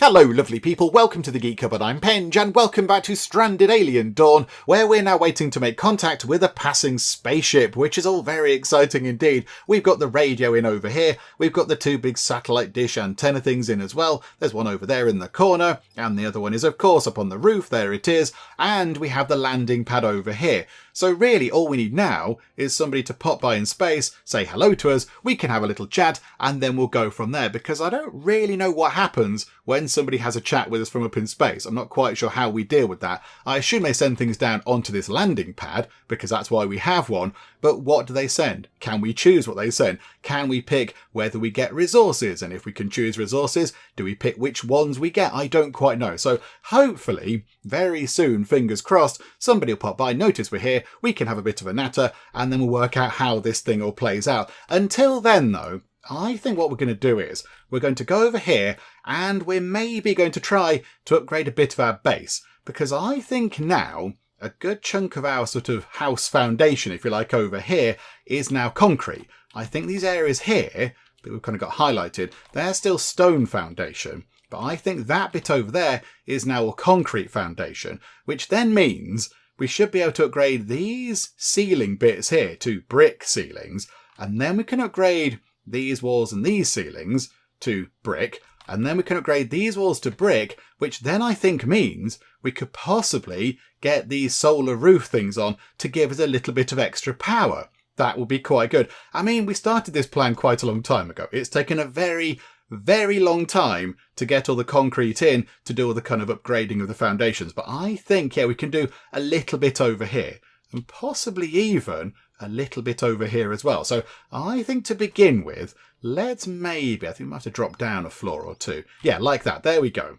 Hello lovely people, welcome to the Geek Cupboard, I'm Penge, and welcome back to Stranded Alien Dawn, where we're now waiting to make contact with a passing spaceship, which is all very exciting indeed. We've got the radio in over here, we've got the two big satellite dish antenna things in as well, there's one over there in the corner, and the other one is of course up on the roof, there it is, and we have the landing pad over here. So really all we need now is somebody to pop by in space, say hello to us, we can have a little chat, and then we'll go from there, because I don't really know what happens when somebody has a chat with us from up in space. I'm not quite sure how we deal with that. I assume they send things down onto this landing pad, because that's why we have one, but what do they send? Can we choose what they send? Can we pick whether we get resources? And if we can choose resources, do we pick which ones we get? I don't quite know. So hopefully, very soon, fingers crossed, somebody will pop by, notice we're here, we can have a bit of a natter, and then we'll work out how this thing all plays out. Until then, though, I think what we're going to do is we're going to go over here and we're maybe going to try to upgrade a bit of our base, because I think now a good chunk of our sort of house foundation, if you like, over here is now concrete. I think these areas here that we've kind of got highlighted, they're still stone foundation, but I think that bit over there is now a concrete foundation, which then means we should be able to upgrade these ceiling bits here to brick ceilings, and then we can upgrade these walls and these ceilings to brick, and then we can upgrade these walls to brick, which then I think means we could possibly get these solar roof things on to give us a little bit of extra power. That would be quite good. I mean, we started this plan quite a long time ago. It's taken a very, very long time to get all the concrete in to do all the kind of upgrading of the foundations. But I think, yeah, we can do a little bit over here and possibly even a little bit over here as well. So I think to begin with, let's maybe, I think we might have to drop down a floor or two. Yeah, like that. There we go.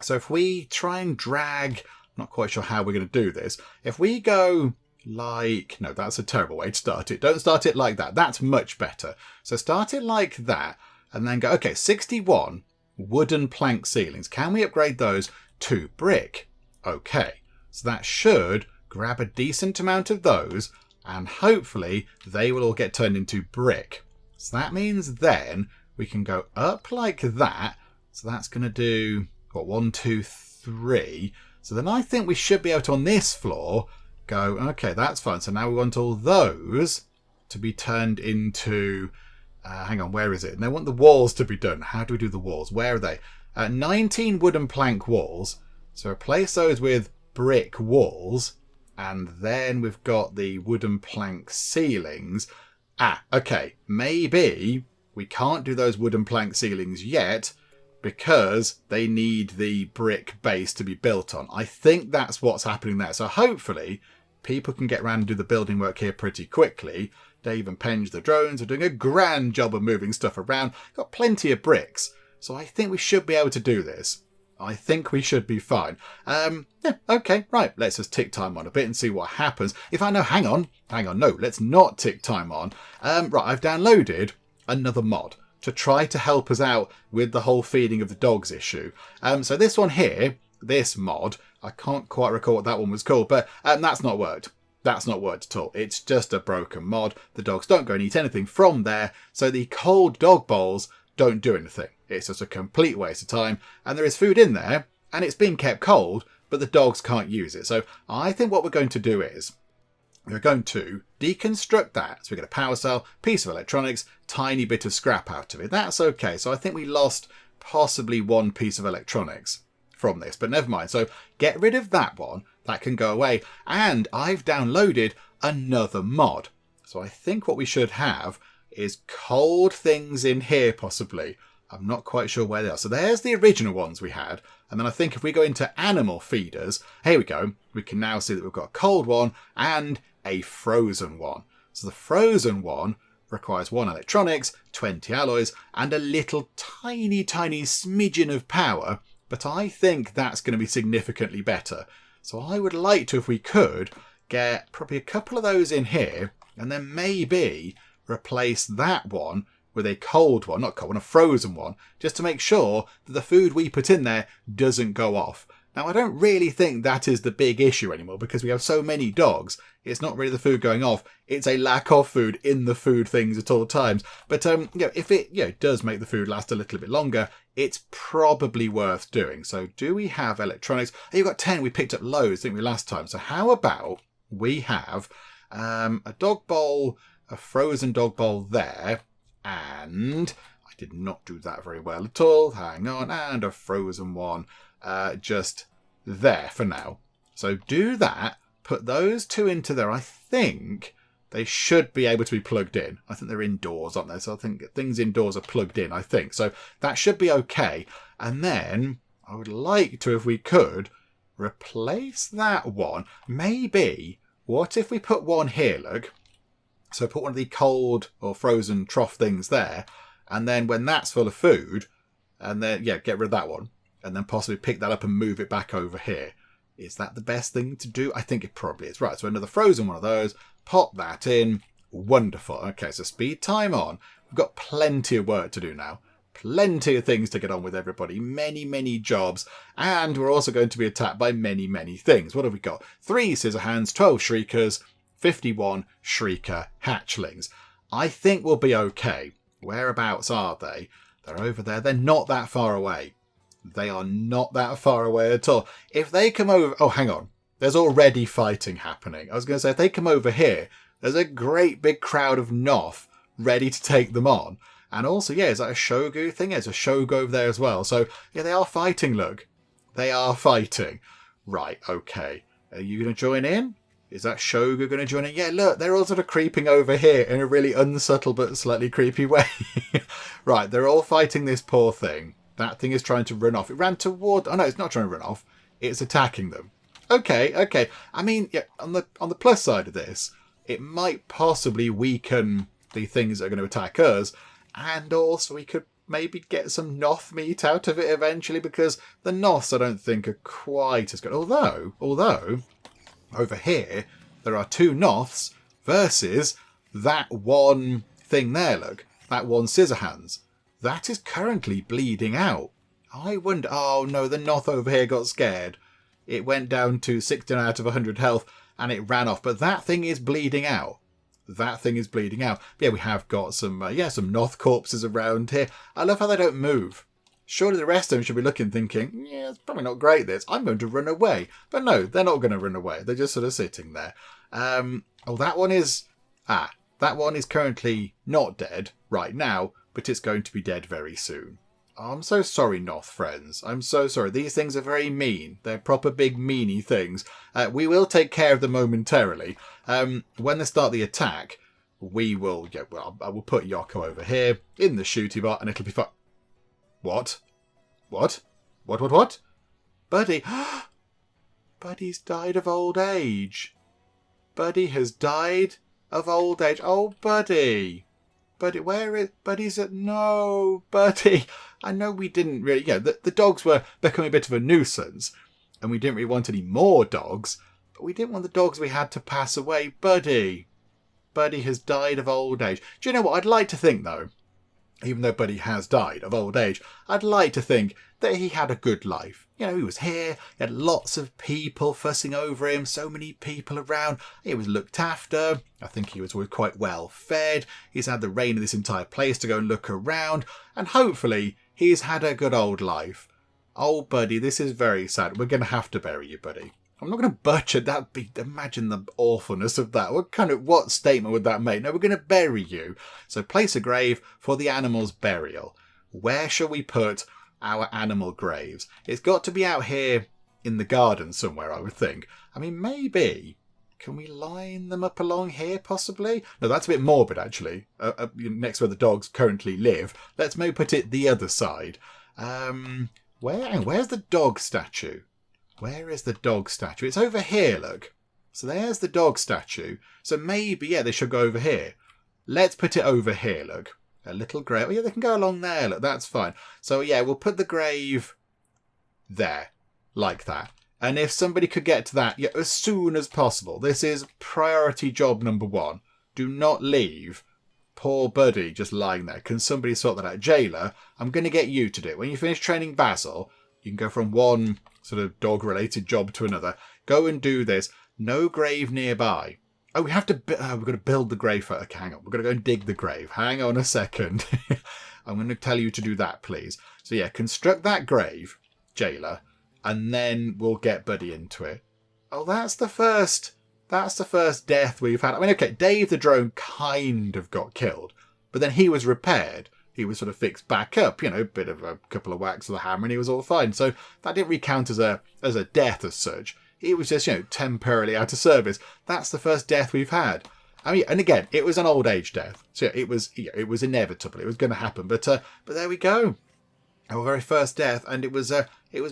So if we try and drag, I'm not quite sure how we're going to do this. If we go like, no, that's a terrible way to start it. Don't start it like that. That's much better. So start it like that and then go, okay, 61 wooden plank ceilings. Can we upgrade those to brick? Okay, so that should grab a decent amount of those, and hopefully they will all get turned into brick. So that means then we can go up like that. So that's going to do, what, 1, 2, 3. So then I think we should be able to, on this floor, go, okay, that's fine. So now we want all those to be turned into, hang on, where is it? And I want the walls to be done. How do we do the walls? Where are they? 19 wooden plank walls. So replace those with brick walls. And then we've got the wooden plank ceilings. Okay, maybe we can't do those wooden plank ceilings yet because they need the brick base to be built on. I think that's what's happening there. So hopefully people can get around and do the building work here pretty quickly. Dave and Penge, the drones, are doing a grand job of moving stuff around. Got plenty of bricks. So I think we should be able to do this. I think we should be fine. Yeah, okay, right. Let's just tick time on a bit and see what happens. If I know, hang on, no, let's not tick time on. Right, I've downloaded another mod to try to help us out with the whole feeding of the dogs issue. So this one here, this mod, I can't quite recall what that one was called, but that's not worked. That's not worked at all. It's just a broken mod. The dogs don't go and eat anything from there, so the cold dog bowls don't do anything. It's just a complete waste of time, and there is food in there, and it's being kept cold, but the dogs can't use it. So I think what we're going to do is we're going to deconstruct that. So we get a power cell, piece of electronics, tiny bit of scrap out of it. That's okay. So I think we lost possibly one piece of electronics from this, but never mind. So get rid of that one. That can go away. And I've downloaded another mod. So I think what we should have is cold things in here possibly. I'm not quite sure where they are. So there's the original ones we had. And then I think if we go into animal feeders, here we go. We can now see that we've got a cold one and a frozen one. So the frozen one requires 1 electronics, 20 alloys, and a little tiny smidgen of power. But I think that's going to be significantly better. So I would like to, if we could, get probably a couple of those in here, and then maybe replace that one with a cold one, not cold one, a frozen one, just to make sure that the food we put in there doesn't go off. Now, I don't really think that is the big issue anymore because we have so many dogs. It's not really the food going off. It's a lack of food in the food things at all times. But if it does make the food last a little bit longer, it's probably worth doing. So do we have electronics? Oh, you've got 10. We picked up loads, didn't we, last time? So how about we have a dog bowl, a frozen dog bowl there, and I did not do that very well at all. Hang on, and a frozen one just there for now. So do that. Put those two into there. I think they should be able to be plugged in. I think they're indoors, aren't they? So I think things indoors are plugged in, I think. So that should be okay. And then I would like to, if we could, replace that one. Maybe, what if we put one here, look? So put one of the cold or frozen trough things there. And then when that's full of food, and then, get rid of that one. And then possibly pick that up and move it back over here. Is that the best thing to do? I think it probably is. Right, so another frozen one of those. Pop that in. Wonderful. Okay, so speed time on. We've got plenty of work to do now. Plenty of things to get on with, everybody. Many, many jobs. And we're also going to be attacked by many, many things. What have we got? 3 scissor hands, 12 shriekers, 51 shrieker hatchlings. I think we'll be okay. Whereabouts are they? They're over there. They're not that far away. They are not that far away at all. If they come over... Oh, hang on. There's already fighting happening. I was going to say, if they come over here, there's a great big crowd of Noth ready to take them on. And also, is that a Shogu thing? There's a Shogu over there as well. So, they are fighting, look. They are fighting. Right, okay. Are you going to join in? Is that Shogu going to join in? Yeah, look, they're all sort of creeping over here in a really unsubtle but slightly creepy way. Right, they're all fighting this poor thing. That thing is trying to run off. It ran toward... Oh, no, it's not trying to run off. It's attacking them. Okay. I mean, on the plus side of this, it might possibly weaken the things that are going to attack us. And also we could maybe get some Noth meat out of it eventually, because the Noths I don't think are quite as good. Although, over here, there are 2 Noths versus that one thing there, look. That one scissor hands. That is currently bleeding out. I wonder... Oh, no, the Noth over here got scared. It went down to 16 out of 100 health and it ran off. But that thing is bleeding out. Yeah, we have got some Noth corpses around here. I love how they don't move. Surely the rest of them should be looking, thinking, it's probably not great this. I'm going to run away. But no, they're not going to run away. They're just sort of sitting there. That one is... that one is currently not dead right now, but it's going to be dead very soon. Oh, I'm so sorry, Noth friends. I'm so sorry. These things are very mean. They're proper big meanie things. We will take care of them momentarily. When they start the attack, we will... I will put Yoko over here in the shooty bot and it'll be fine. What? Buddy. Buddy's died of old age. Buddy has died of old age. Oh, Buddy. Buddy, where is... Buddy's at... No, Buddy. I know we didn't really... the dogs were becoming a bit of a nuisance. And we didn't really want any more dogs. But we didn't want the dogs we had to pass away. Buddy. Buddy has died of old age. Do you know what? I'd like to think, though, even though Buddy has died of old age, I'd like to think that he had a good life. He was here, he had lots of people fussing over him, so many people around, he was looked after, I think he was always quite well fed, he's had the reign of this entire place to go and look around, and hopefully he's had a good old life. Oh, Buddy, this is very sad. We're going to have to bury you, Buddy. I'm not going to butcher that. Imagine the awfulness of that. What statement would that make? No, we're going to bury you. So place a grave for the animal's burial. Where shall we put our animal graves? It's got to be out here in the garden somewhere, I would think. I mean, maybe. Can we line them up along here, possibly? No, that's a bit morbid, actually. Next where the dogs currently live. Let's maybe put it the other side. Where's the dog statue? Where is the dog statue? It's over here, look. So there's the dog statue. So maybe, they should go over here. Let's put it over here, look. A little grave. Oh, they can go along there, look. That's fine. So, we'll put the grave there, like that. And if somebody could get to that as soon as possible. This is priority job number 1. Do not leave poor Buddy just lying there. Can somebody sort that out? Jailer, I'm going to get you to do it. When you finish training Basil, You can go from one sort of dog-related job to another. Go and do this. No grave nearby. Oh, we've got to build the grave first. Okay, hang on. We've got to go and dig the grave. Hang on a second. I'm going to tell you to do that, please. So yeah, construct that grave, jailer, and then we'll get Buddy into it. Oh, that's the first death we've had. I mean, okay, Dave the drone kind of got killed, but then he was repaired. He was sort of fixed back up, bit of a couple of whacks of the hammer and he was all fine. So that didn't really count as a death as such. He was just, temporarily out of service. That's the first death we've had. I mean, and again, it was an old age death. So yeah, it was inevitable. It was going to happen. But there we go. Our very first death, and it was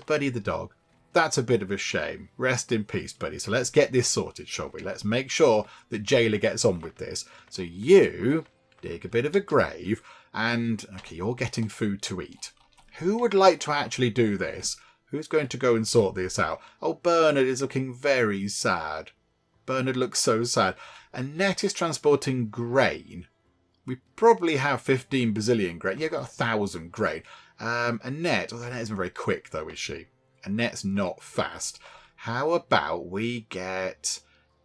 Buddy the dog. That's a bit of a shame. Rest in peace, Buddy. So let's get this sorted, shall we? Let's make sure that Jailer gets on with this. So you dig a bit of a grave, and okay, you're getting food to eat. Who would like to actually do this? Who's going to go and sort this out? Oh, Bernard is looking very sad. Bernard looks so sad. Annette is transporting grain. We probably have 15 bazillion grain. Yeah, got 1,000 grain. Annette, although Annette isn't very quick though, is she? Annette's not fast. How about we get...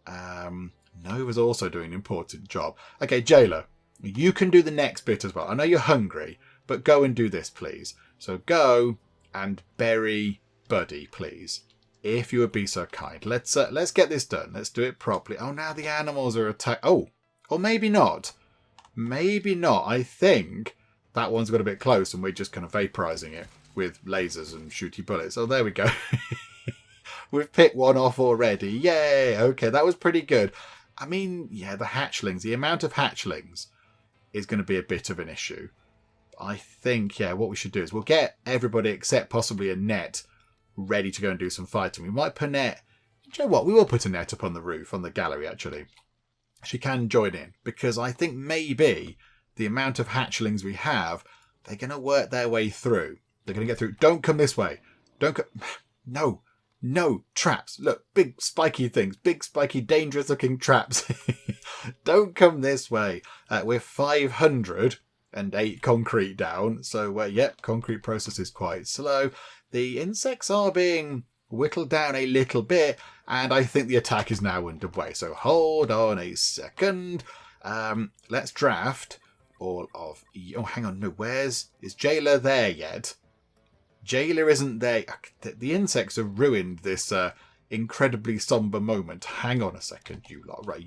Nova's also doing an important job. Okay, Jailer, you can do the next bit as well. I know you're hungry, but go and do this, please. So go and bury Buddy, please. If you would be so kind. Let's get this done. Let's do it properly. Oh, now the animals are attacked. Oh, or maybe not. Maybe not. I think that one's got a bit close and we're just kind of vaporizing it with lasers and shooty bullets. Oh, there we go. We've picked one off already. Yay. Okay, that was pretty good. I mean, yeah, the hatchlings. The amount of hatchlings is going to be a bit of an issue. I think, yeah, what we should do is we'll get everybody except possibly Annette ready to go and do some fighting. We might put Annette... Do you know what? We will put Annette up on the roof, on the gallery, actually. She can join in, because I think maybe the amount of hatchlings we have, they're going to work their way through. They're going to get through. Don't come this way. Don't come... No, traps. Look, big spiky things. Big spiky dangerous looking traps. Don't come this way. We're 508 concrete down. So, yep, concrete process is quite slow. The insects are being whittled down a little bit, and I think the attack is now underway. So hold on a second. Let's draft all of... Oh, hang on. No, is Jailer there yet? Jailer isn't there. The insects have ruined this incredibly somber moment. Hang on a second, you lot. Right,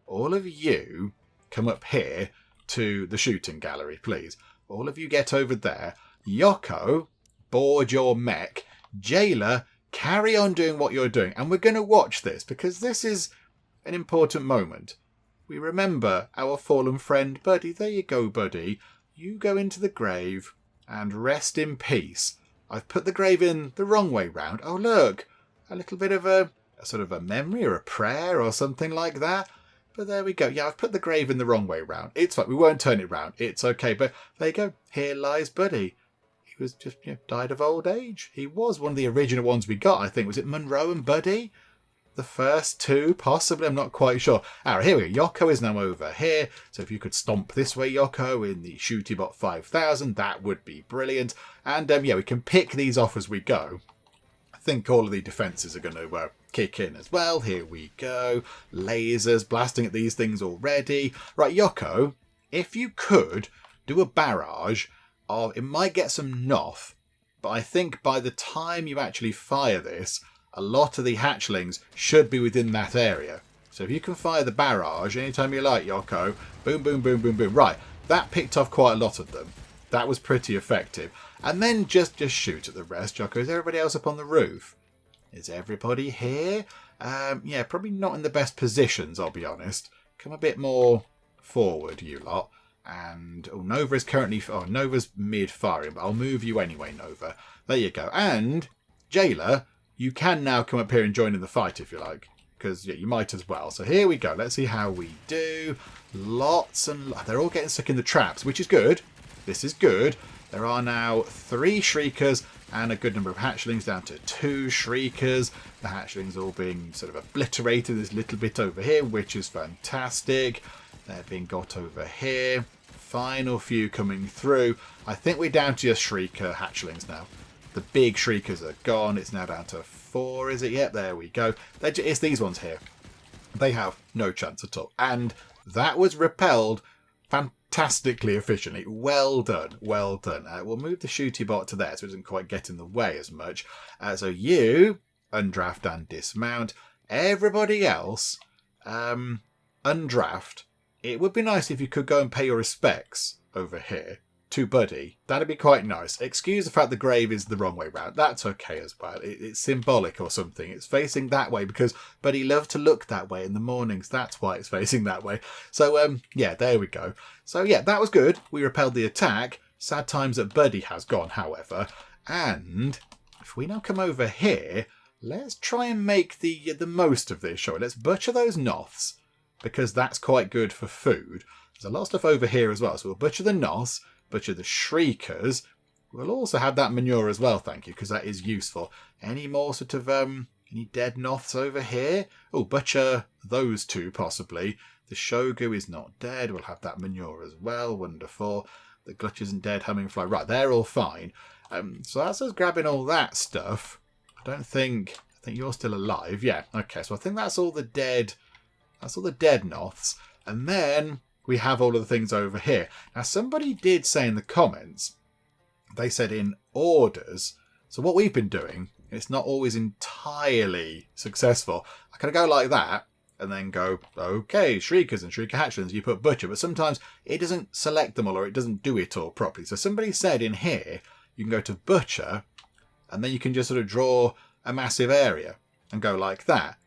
all of you, come up here to the shooting gallery, please. All of you get over there. Yoko, board your mech. Jailer, carry on doing what you're doing. And we're going to watch this because this is an important moment. We remember our fallen friend, Buddy. There you go, Buddy. You go into the grave and rest in peace. I've put the grave in the wrong way round. Oh, look, a little bit of a sort of a memory or a prayer or something like that. But there we go. Yeah, I've put the grave in the wrong way round. It's fine. We won't turn it round. It's okay. But there you go. Here lies Buddy. He was just, died of old age. He was one of the original ones we got, I think. Was it Monroe and Buddy? The first two, possibly. I'm not quite sure. All right, here we go. Yoko is now over here. So if you could stomp this way, Yoko, in the Shootybot 5000, that would be brilliant. And, yeah, we can pick these off as we go. I think all of the defences are going to kick in as well. Here we go. Lasers blasting at these things already. Right, Yoko, if you could do a barrage of... It might get some Noth, but I think by the time you actually fire this... A lot of the hatchlings should be within that area. So if you can fire the barrage anytime you like, Yoko. Boom, boom, boom, boom, boom. Right, that picked off quite a lot of them. That was pretty effective. And then just shoot at the rest, Yoko. Is everybody else up on the roof? Is everybody here? Yeah, probably not in the best positions, I'll be honest. Come a bit more forward, you lot. And Nova is currently... Oh, Nova's mid-firing, but I'll move you anyway, Nova. There you go. And Jailer... You can now come up here and join in the fight if you like. Because yeah, you might as well. So here we go. Let's see how we do. Lots and lots. They're all getting stuck in the traps, which is good. This is good. There are now 3 shriekers and a good number of hatchlings down to 2 shriekers. The hatchlings all being sort of obliterated. There's a little bit over here, which is fantastic. They're being got over here. Final few coming through. I think we're down to just shrieker hatchlings now. The big shriekers are gone. It's now down to 4, is it? Yep, there we go. It's these ones here. They have no chance at all. And that was repelled fantastically efficiently. Well done. Well done. We'll move the shooty bot to there so it doesn't quite get in the way as much. So you undraft and dismount. Everybody else, undraft. It would be nice if you could go and pay your respects over here to Buddy. That'd be quite nice. Excuse the fact the grave is the wrong way round. That's okay as well. It's symbolic or something. It's facing that way because Buddy loved to look that way in the mornings. That's why it's facing that way. So, yeah, there we go. So, yeah, that was good. We repelled the attack. Sad times that Buddy has gone, however. And if we now come over here, let's try and make the most of this, shall we? Let's butcher those Noths because that's quite good for food. There's a lot of stuff over here as well. So we'll butcher the Noths. Butcher the shriekers. We'll also have that manure as well, thank you, because that is useful. Any more sort of, any dead Noths over here? Oh, butcher those two, possibly. The Shogu is not dead. We'll have that manure as well. Wonderful. The Glutch isn't dead. Humming Fly. Right, they're all fine. So that's us grabbing all that stuff. I think you're still alive. Yeah, okay, so I think that's all the dead Noths. And then we have all of the things over here. Now, somebody did say in the comments, they said in orders. So what we've been doing, it's not always entirely successful. I kind of go like that and then go, okay, shriekers and shrieker hatchlings, you put butcher. But sometimes it doesn't select them all or it doesn't do it all properly. So somebody said in here, you can go to butcher and then you can just sort of draw a massive area and go like that.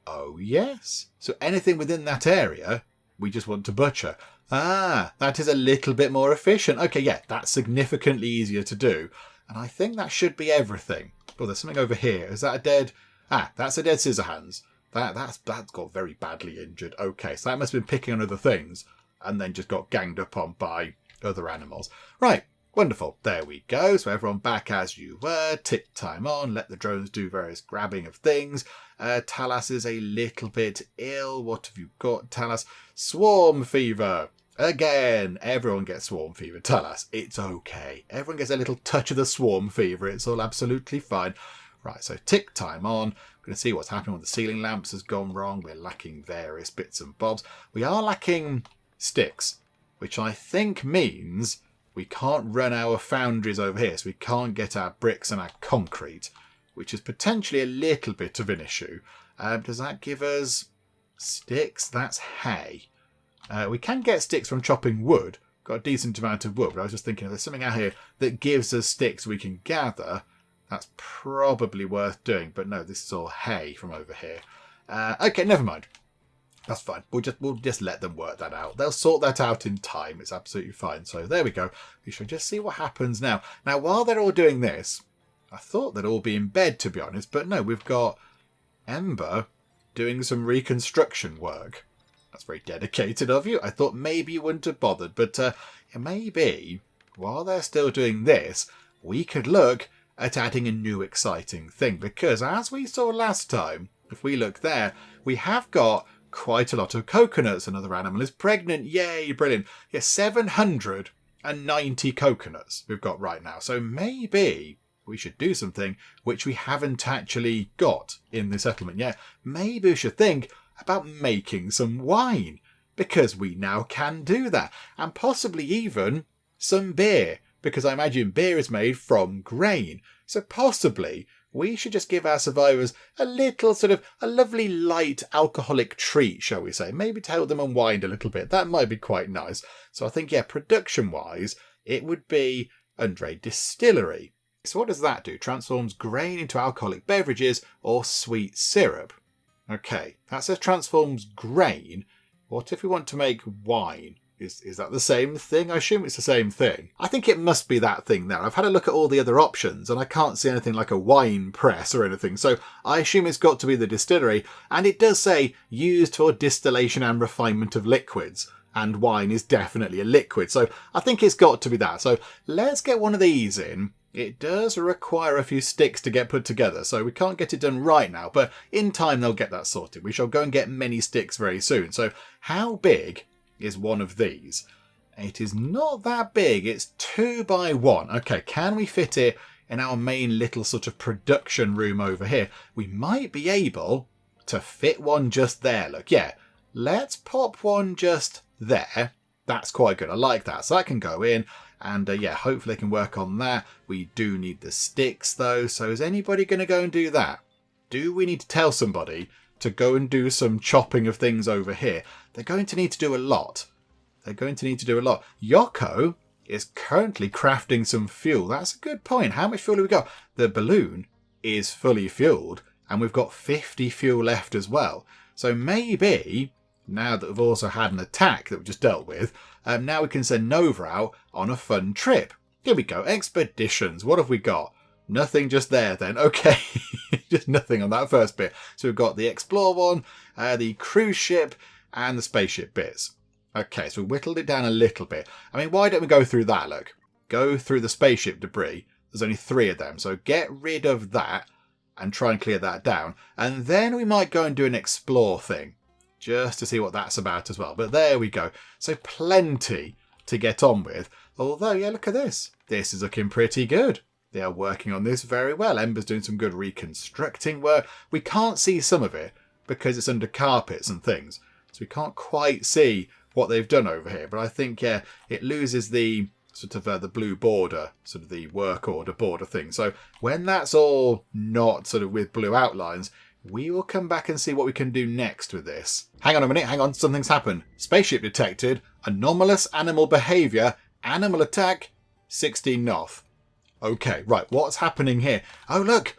Oh, yes. So anything within that area, we just want to butcher. Ah, that is a little bit more efficient. Okay, yeah, that's significantly easier to do. And I think that should be everything. Oh, there's something over here. Is that a dead... Ah, that's a dead Scissorhands. That's got very badly injured. Okay, so that must have been picking on other things and then just got ganged up on by other animals. Right, wonderful. There we go. So everyone back as you were. Tick time on. Let the drones do various grabbing of things. Talas is a little bit ill. What have you got, Talas? Swarm fever. Again, everyone gets swarm fever. Talas, it's okay. Everyone gets a little touch of the swarm fever. It's all absolutely fine. Right, so tick time on. We're going to see what's happening when the ceiling lamps has gone wrong. We're lacking various bits and bobs. We are lacking sticks, which I think means we can't run our foundries over here. So we can't get our bricks and our concrete, which is potentially a little bit of an issue. Does that give us sticks? That's hay. We can get sticks from chopping wood. Got a decent amount of wood, but I was just thinking if there's something out here that gives us sticks we can gather, that's probably worth doing. But no, this is all hay from over here. Okay, never mind. That's fine. We'll just let them work that out. They'll sort that out in time. It's absolutely fine. So there we go. We shall just see what happens now. Now, while they're all doing this, I thought they'd all be in bed, to be honest. But no, we've got Ember doing some reconstruction work. That's very dedicated of you. I thought maybe you wouldn't have bothered. But maybe while they're still doing this, we could look at adding a new exciting thing. Because as we saw last time, if we look there, we have got quite a lot of coconuts. Another animal is pregnant. Yay, brilliant. Yeah, 790 coconuts we've got right now. So maybe we should do something which we haven't actually got in the settlement yet. Maybe we should think about making some wine, because we now can do that. And possibly even some beer, because I imagine beer is made from grain. So possibly we should just give our survivors a little sort of a lovely light alcoholic treat, shall we say. Maybe to help them unwind a little bit. That might be quite nice. So I think, yeah, production-wise, it would be under a distillery. So what does that do? Transforms grain into alcoholic beverages or sweet syrup. Okay, that says transforms grain. What if we want to make wine? Is that the same thing? I assume it's the same thing. I think it must be that thing there. I've had a look at all the other options and I can't see anything like a wine press or anything. So I assume it's got to be the distillery. And it does say used for distillation and refinement of liquids. And wine is definitely a liquid. So I think it's got to be that. So let's get one of these in. It does require a few sticks to get put together, so we can't get it done right now, but in time they'll get that sorted. We shall go and get many sticks very soon. So how big is one of these? It is not that big. It's 2 by 1. Okay, can we fit it in our main little sort of production room over here, we might be able to fit one just there. Look, yeah, let's pop one just there. That's quite good. I like that. So that can go in. And yeah, hopefully I can work on that. We do need the sticks though. So is anybody going to go and do that? Do we need to tell somebody to go and do some chopping of things over here? They're going to need to do a lot. They're going to need to do a lot. Yoko is currently crafting some fuel. That's a good point. How much fuel have we got? The balloon is fully fueled and we've got 50 fuel left as well. So maybe, now that we've also had an attack that we've just dealt with, now we can send Nova out on a fun trip. Here we go. Expeditions. What have we got? Nothing just there then. Okay. Just nothing on that first bit. So we've got the Explore one, the cruise ship, and the spaceship bits. Okay, so we whittled it down a little bit. I mean, why don't we go through that, look? Go through the spaceship debris. There's only 3 of them. So get rid of that and try and clear that down. And then we might go and do an explore thing, just to see what that's about as well. But there we go. So plenty to get on with. Although, yeah, look at this. This is looking pretty good. They are working on this very well. Ember's doing some good reconstructing work. We can't see some of it because it's under carpets and things. So we can't quite see what they've done over here. But I think, yeah, it loses the sort of the blue border, sort of the work order border thing. So when that's all not sort of with blue outlines, we will come back and see what we can do next with this. Hang on a minute, hang on, something's happened. Spaceship detected, anomalous animal behaviour, animal attack, 16 Noth. Okay, right, what's happening here? Oh, look,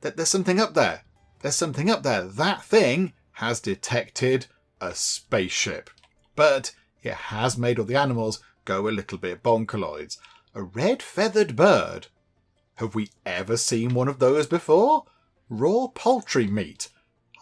there's something up there. There's something up there. That thing has detected a spaceship. But it has made all the animals go a little bit bonkaloids. A red feathered bird. Have we ever seen one of those before? Raw poultry meat.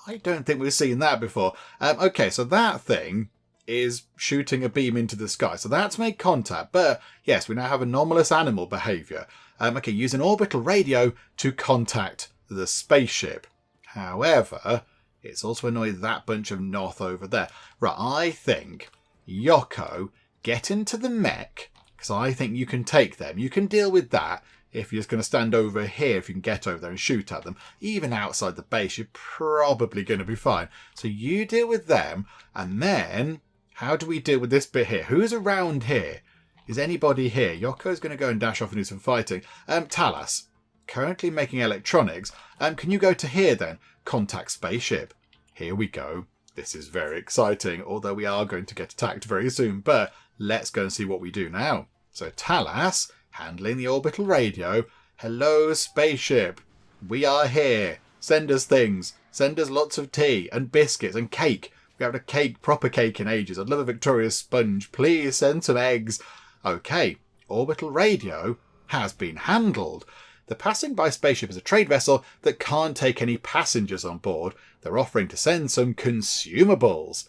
I don't think we've seen that before. Okay, so that thing is shooting a beam into the sky. So that's made contact. But yes, we now have anomalous animal behaviour. Okay, use an orbital radio to contact the spaceship. However, it's also annoyed that bunch of Noth over there. Right, I think, Yoko, get into the mech, because I think you can take them. You can deal with that if you're just going to stand over here, if you can get over there and shoot at them. Even outside the base, you're probably going to be fine. So you deal with them, and then, how do we deal with this bit here? Who's around here? Is anybody here? Yoko's going to go and dash off and do some fighting. Talas, currently making electronics. Can you go to here then? Contact spaceship. Here we go. This is very exciting, although we are going to get attacked very soon. But let's go and see what we do now. So Talas, handling the orbital radio. Hello, spaceship. We are here. Send us things. Send us lots of tea and biscuits and cake. We haven't had a proper cake in ages. I'd love a Victoria sponge. Please send some eggs. Okay, orbital radio has been handled. The passing by spaceship is a trade vessel that can't take any passengers on board. They're offering to send some consumables.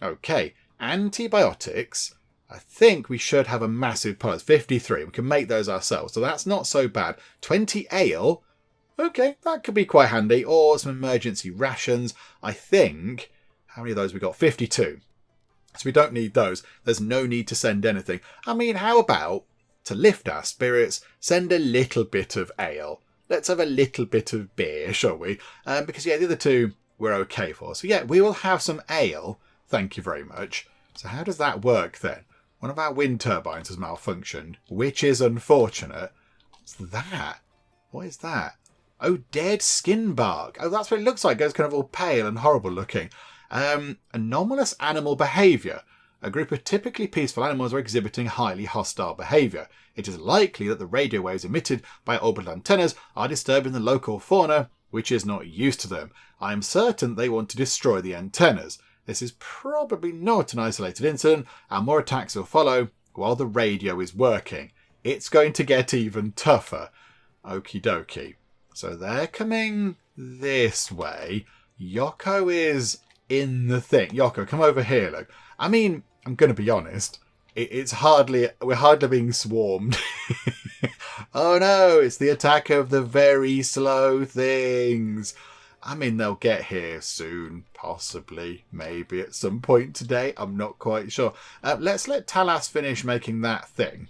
Okay, antibiotics. I think we should have a massive pile. 53. We can make those ourselves, so that's not so bad. 20 ale. Okay, that could be quite handy. Or some emergency rations. I think, how many of those we got? 52. So we don't need those. There's no need to send anything. I mean, how about, to lift our spirits, send a little bit of ale. Let's have a little bit of beer, shall we? Because, yeah, the other two we're okay for. So, yeah, we will have some ale. Thank you very much. So how does that work then? One of our wind turbines has malfunctioned, which is unfortunate. What's that? What is that? Oh, dead skin bark. Oh, that's what it looks like. It's kind of all pale and horrible looking. Anomalous animal behaviour. A group of typically peaceful animals are exhibiting highly hostile behaviour. It is likely that the radio waves emitted by orbital antennas are disturbing the local fauna, which is not used to them. I am certain they want to destroy the antennas. This is probably not an isolated incident, and more attacks will follow while the radio is working. It's going to get even tougher. Okie dokie. So they're coming this way. Yoko is in the thing. Yoko, come over here, look. I mean, I'm going to be honest. We're hardly being swarmed. Oh no, it's the attack of the very slow things. I mean, they'll get here soon, possibly, maybe at some point today. I'm not quite sure. Let's let Talas finish making that thing.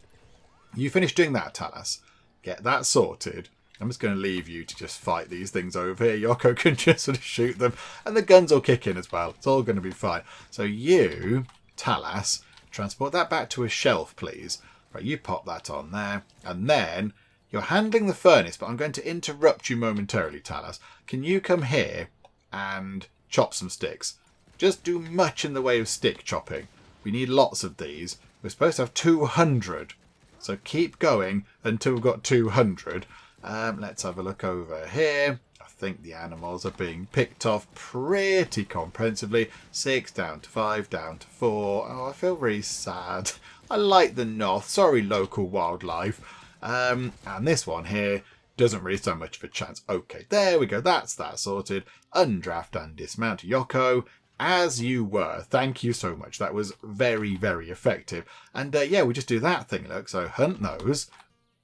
You finish doing that, Talas. get that sorted. I'm just going to leave you to just fight these things over here. Yoko can just sort of shoot them. And the guns will kick in as well. It's all going to be fine. So you, Talas, transport that back to a shelf, please. Right, you pop that on there. And then you're handling the furnace, but I'm going to interrupt you momentarily, Talas. Can you come here and chop some sticks? Just do much in the way of stick chopping. We need lots of these. We're supposed to have 200. So keep going until we've got 200. Let's have a look over here. I think the animals are being picked off pretty comprehensively. 6 down to 5, down to 4. Oh, I feel really sad. I like the Noth. Sorry, local wildlife. And this one here doesn't really stand much of a chance. Okay, there we go. That's that sorted. Undraft and dismount Yoko. As you were. Thank you so much. That was very, very effective. And yeah, we just do that thing. Look, so hunt those.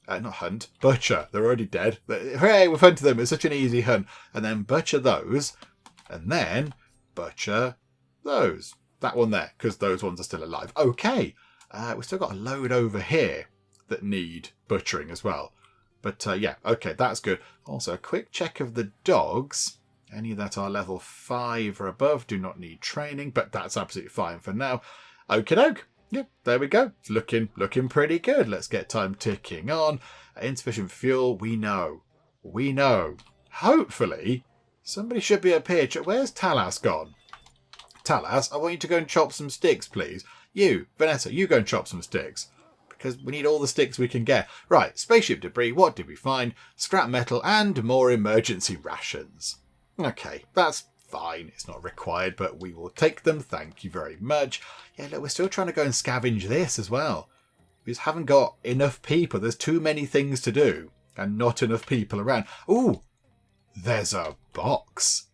Not hunt, butcher. They're already dead. Hooray, we've hunted them. It's such an easy hunt. And then butcher those. And then butcher those. That one there, because those ones are still alive. Okay. We've still got a load over here that need butchering as well. But yeah, okay, that's good. Also, a quick check of the dogs. Any that are level 5 or above do not need training, but that's absolutely fine for now. Okie doke. Yeah, there we go. It's looking pretty good. Let's get time ticking on. Insufficient fuel, we know. We know. Hopefully, somebody should be up here. Where's Talas gone? Talas, I want you to go and chop some sticks, please. You, Vanessa, you go and chop some sticks. Because we need all the sticks we can get. Right, spaceship debris, what did we find? Scrap metal and more emergency rations. Okay, that's fine. It's not required, but we will take them. Thank you very much. Yeah, look, we're still trying to go and scavenge this as well. We just haven't got enough people. There's too many things to do and not enough people around. Ooh, there's a box.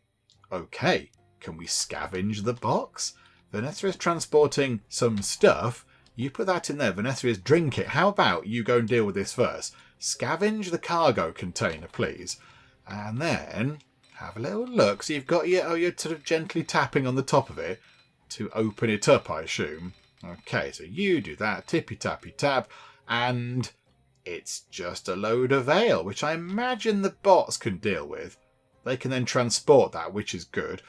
Okay, can we scavenge the box? Vanessa is transporting some stuff. You put that in there. Vanessa is drink it. How about you go and deal with this first? Scavenge the cargo container, please. And then have a little look. So you've got you're sort of gently tapping on the top of it to open it up, I assume. Okay, so you do that. Tippy tappy tap. And it's just a load of ale, which I imagine the bots can deal with. They can then transport that, which is good.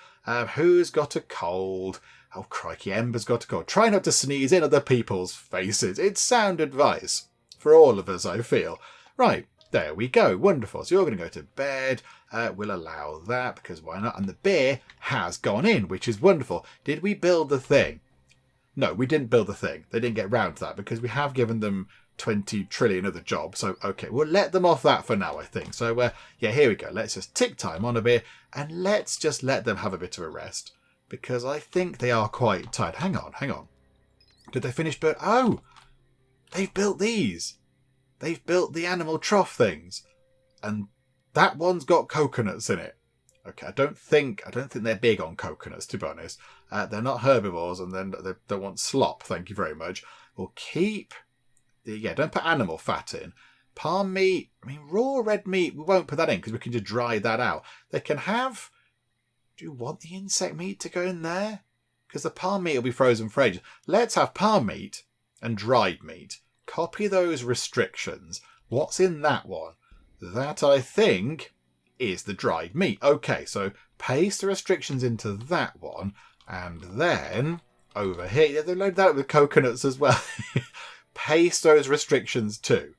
Who's got a cold? Oh, crikey, Ember's got a cold. Try not to sneeze in other people's faces. It's sound advice for all of us, I feel. Right, there we go. Wonderful. So you're going to go to bed. We'll allow that because why not? And the beer has gone in, which is wonderful. Did we build the thing? No, we didn't build the thing. They didn't get round to that because we have given them 20 trillion other jobs. So, okay, we'll let them off that for now, I think. So, yeah, here we go. Let's just tick time on a bit and let's just let them have a bit of a rest because I think they are quite tired. Hang on. Did they finish? Oh, they've built these. They've built the animal trough things and that one's got coconuts in it. Okay, I don't think they're big on coconuts, to be honest. They're not herbivores and then they don't want slop. Thank you very much. We'll keep don't put animal fat in. Palm meat, raw red meat, we won't put that in because we can just dry that out. They can have... Do you want the insect meat to go in there? Because the palm meat will be frozen for ages. Let's have palm meat and dried meat. Copy those restrictions. What's in that one? That, I think, is the dried meat. Okay, so paste the restrictions into that one. And then, over here, they load that up with coconuts as well. Paste those restrictions too.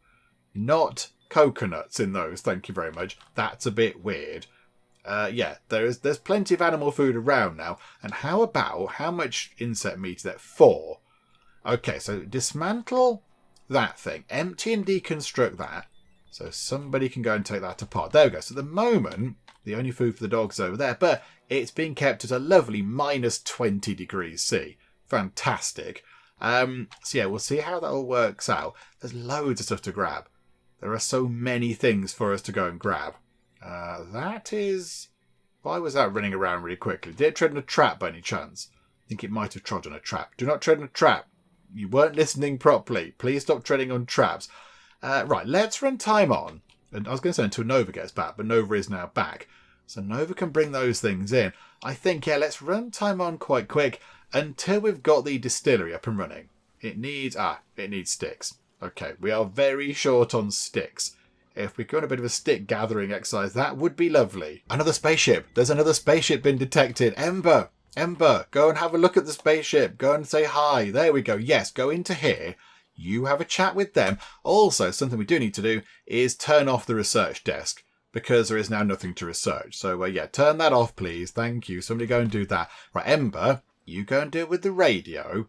Not coconuts in those, thank you very much. That's a bit weird. Yeah, there's plenty of animal food around now. And how much insect meat is that? 4. Okay, so dismantle that thing. Empty and deconstruct that. So somebody can go and take that apart. There we go. So at the moment, the only food for the dogs is over there. But it's being kept at a lovely minus 20 degrees C. Fantastic. So yeah, we'll see how that all works out. There's loads of stuff to grab. There are so many things for us to go and grab. That is... Why was that running around really quickly? Did it tread on a trap by any chance? I think it might have trod on a trap. Do not tread on a trap. You weren't listening properly. Please stop treading on traps. Right, let's run time on. And I was going to say until Nova gets back, but Nova is now back. So Nova can bring those things in. I think, yeah, let's run time on quite quick until we've got the distillery up and running. It needs sticks. Okay, we are very short on sticks. If we go on a bit of a stick gathering exercise, that would be lovely. Another spaceship. There's another spaceship been detected. Ember, go and have a look at the spaceship. Go and say hi. There we go. Yes, go into here. You have a chat with them. Also, something we do need to do is turn off the research desk, because there is now nothing to research. So, yeah, turn that off, please. Thank you. Somebody go and do that. Right, Ember, you go and do it with the radio.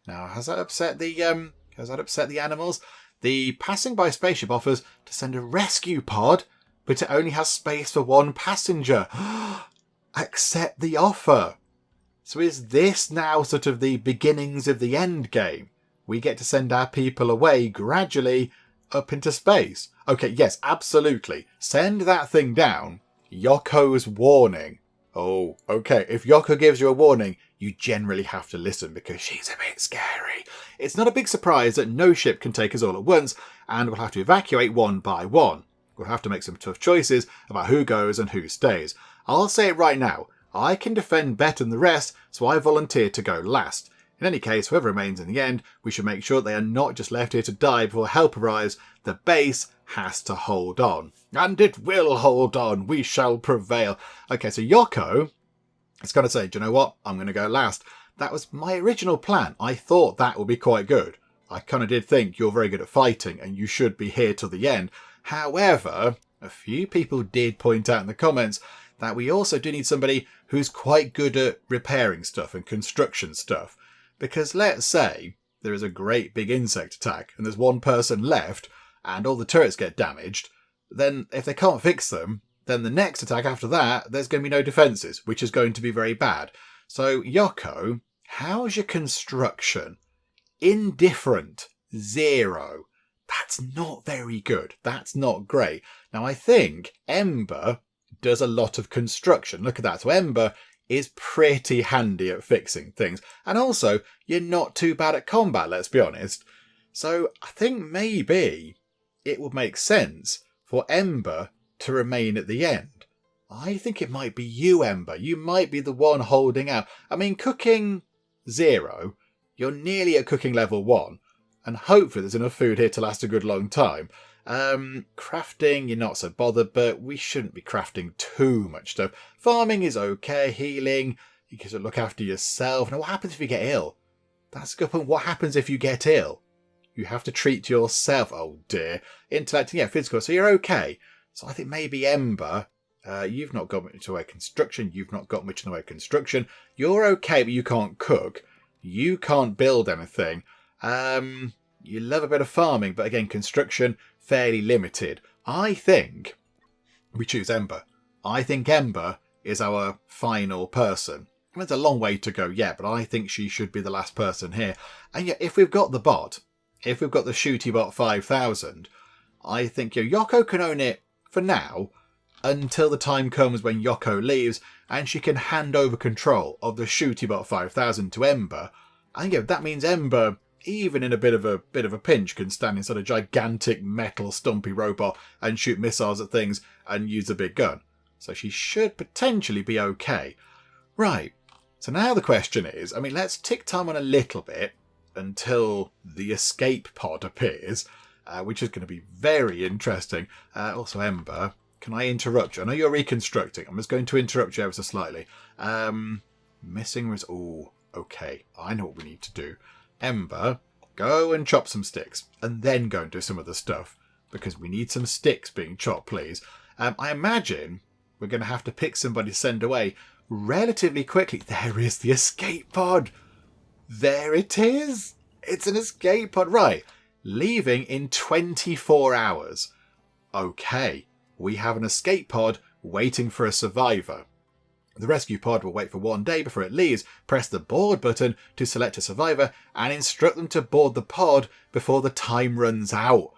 Now, has that upset the animals? The passing by spaceship offers to send a rescue pod, but it only has space for one passenger. Accept the offer. So is this now sort of the beginnings of the end game? We get to send our people away gradually up into space. Okay, yes, absolutely. Send that thing down. Yoko's warning. Oh, okay. If Yoko gives you a warning, you generally have to listen because she's a bit scary. It's not a big surprise that no ship can take us all at once, and we'll have to evacuate one by one. We'll have to make some tough choices about who goes and who stays. I'll say it right now. I can defend better than the rest, so I volunteer to go last. In any case, whoever remains in the end, we should make sure they are not just left here to die before help arrives. The base has to hold on. And it will hold on. We shall prevail. Okay, so Yoko is going to say, do you know what? I'm going to go last. That was my original plan. I thought that would be quite good. I kind of did think you're very good at fighting and you should be here till the end. However, a few people did point out in the comments that we also do need somebody who's quite good at repairing stuff and construction stuff. Because let's say there is a great big insect attack and there's one person left and all the turrets get damaged, then if they can't fix them, then the next attack after that, there's going to be no defences, which is going to be very bad. So, Yoko, how's your construction? Indifferent. 0. That's not very good. That's not great. Now, I think Ember does a lot of construction. Look at that. So, Ember is pretty handy at fixing things. And also, you're not too bad at combat, let's be honest. So, I think maybe it would make sense for Ember to remain at the end. I think it might be you, Ember. You might be the one holding out. I mean, cooking 0, you're nearly at cooking level 1, and hopefully there's enough food here to last a good long time. Crafting, you're not so bothered, but we shouldn't be crafting too much stuff. Farming is okay. Healing, you can look after yourself. Now, what happens if you get ill? That's a good point. What happens if you get ill? You have to treat yourself. Oh dear. Intellect, yeah, physical. So you're okay. So I think maybe Ember, you've not got much in the way of construction. You've not got much in the way of construction. You're okay, but you can't cook. You can't build anything. You love a bit of farming, but again, construction, fairly limited. I think we choose Ember. I think Ember is our final person. I mean, it's a long way to go yet, but I think she should be the last person here. And yet, if we've got the bot, if we've got the Shooty Bot 5000, I think Yoko can own it for now until the time comes when Yoko leaves and she can hand over control of the Shooty Bot 5000 to Ember. And that means Ember, even in a bit of a pinch, can stand inside a gigantic metal stumpy robot and shoot missiles at things and use a big gun. So she should potentially be okay. Right, so now the question is, I mean, let's tick time on a little bit until the escape pod appears, which is going to be very interesting. Also, Ember, can I interrupt you? I know you're reconstructing. I'm just going to interrupt you ever so slightly. Missing was... Oh, okay. I know what we need to do. Ember, go and chop some sticks and then go and do some other stuff because we need some sticks being chopped, please. I imagine we're going to have to pick somebody to send away relatively quickly. There is the escape pod. There it is. It's an escape pod. Right. Leaving in 24 hours. Okay. We have an escape pod waiting for a survivor. The rescue pod will wait for 1 day before it leaves. Press the board button to select a survivor and instruct them to board the pod before the time runs out.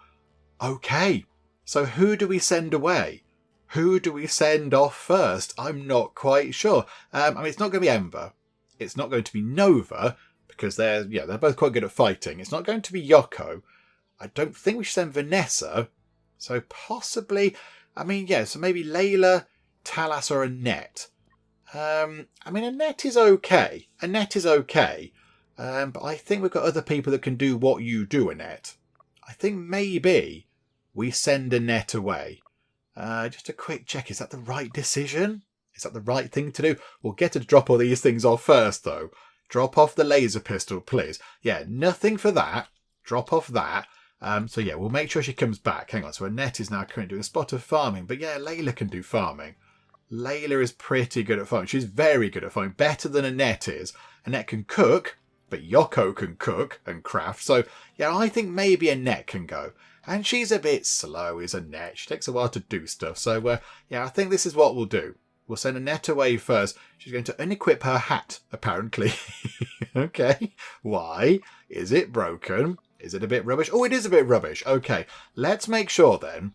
Okay. So who do we send away? Who do we send off first? I'm not quite sure. I mean, it's not going to be Ember. It's not going to be Nova, because they're both quite good at fighting. It's not going to be Yoko. I don't think we should send Vanessa. So possibly, so maybe Layla, Talas, or Annette. Annette is okay. But I think we've got other people that can do what you do, Annette. I think maybe we send Annette away. Just a quick check. Is that the right decision? Is that the right thing to do? We'll get her to drop all these things off first, though. Drop off the laser pistol, please. Yeah, nothing for that. Drop off that. So yeah, we'll make sure she comes back. Hang on. So Annette is now currently doing a spot of farming. But yeah, Layla can do farming. Layla is pretty good at farming. She's very good at farming. Better than Annette is. Annette can cook, but Yoko can cook and craft. So yeah, I think maybe Annette can go. And she's a bit slow, is Annette. She takes a while to do stuff. So yeah, I think this is what we'll do. We'll send Annette away first. She's going to unequip her hat, apparently. Okay. Why? Is it broken? Is it a bit rubbish? Oh, it is a bit rubbish. Okay. Let's make sure then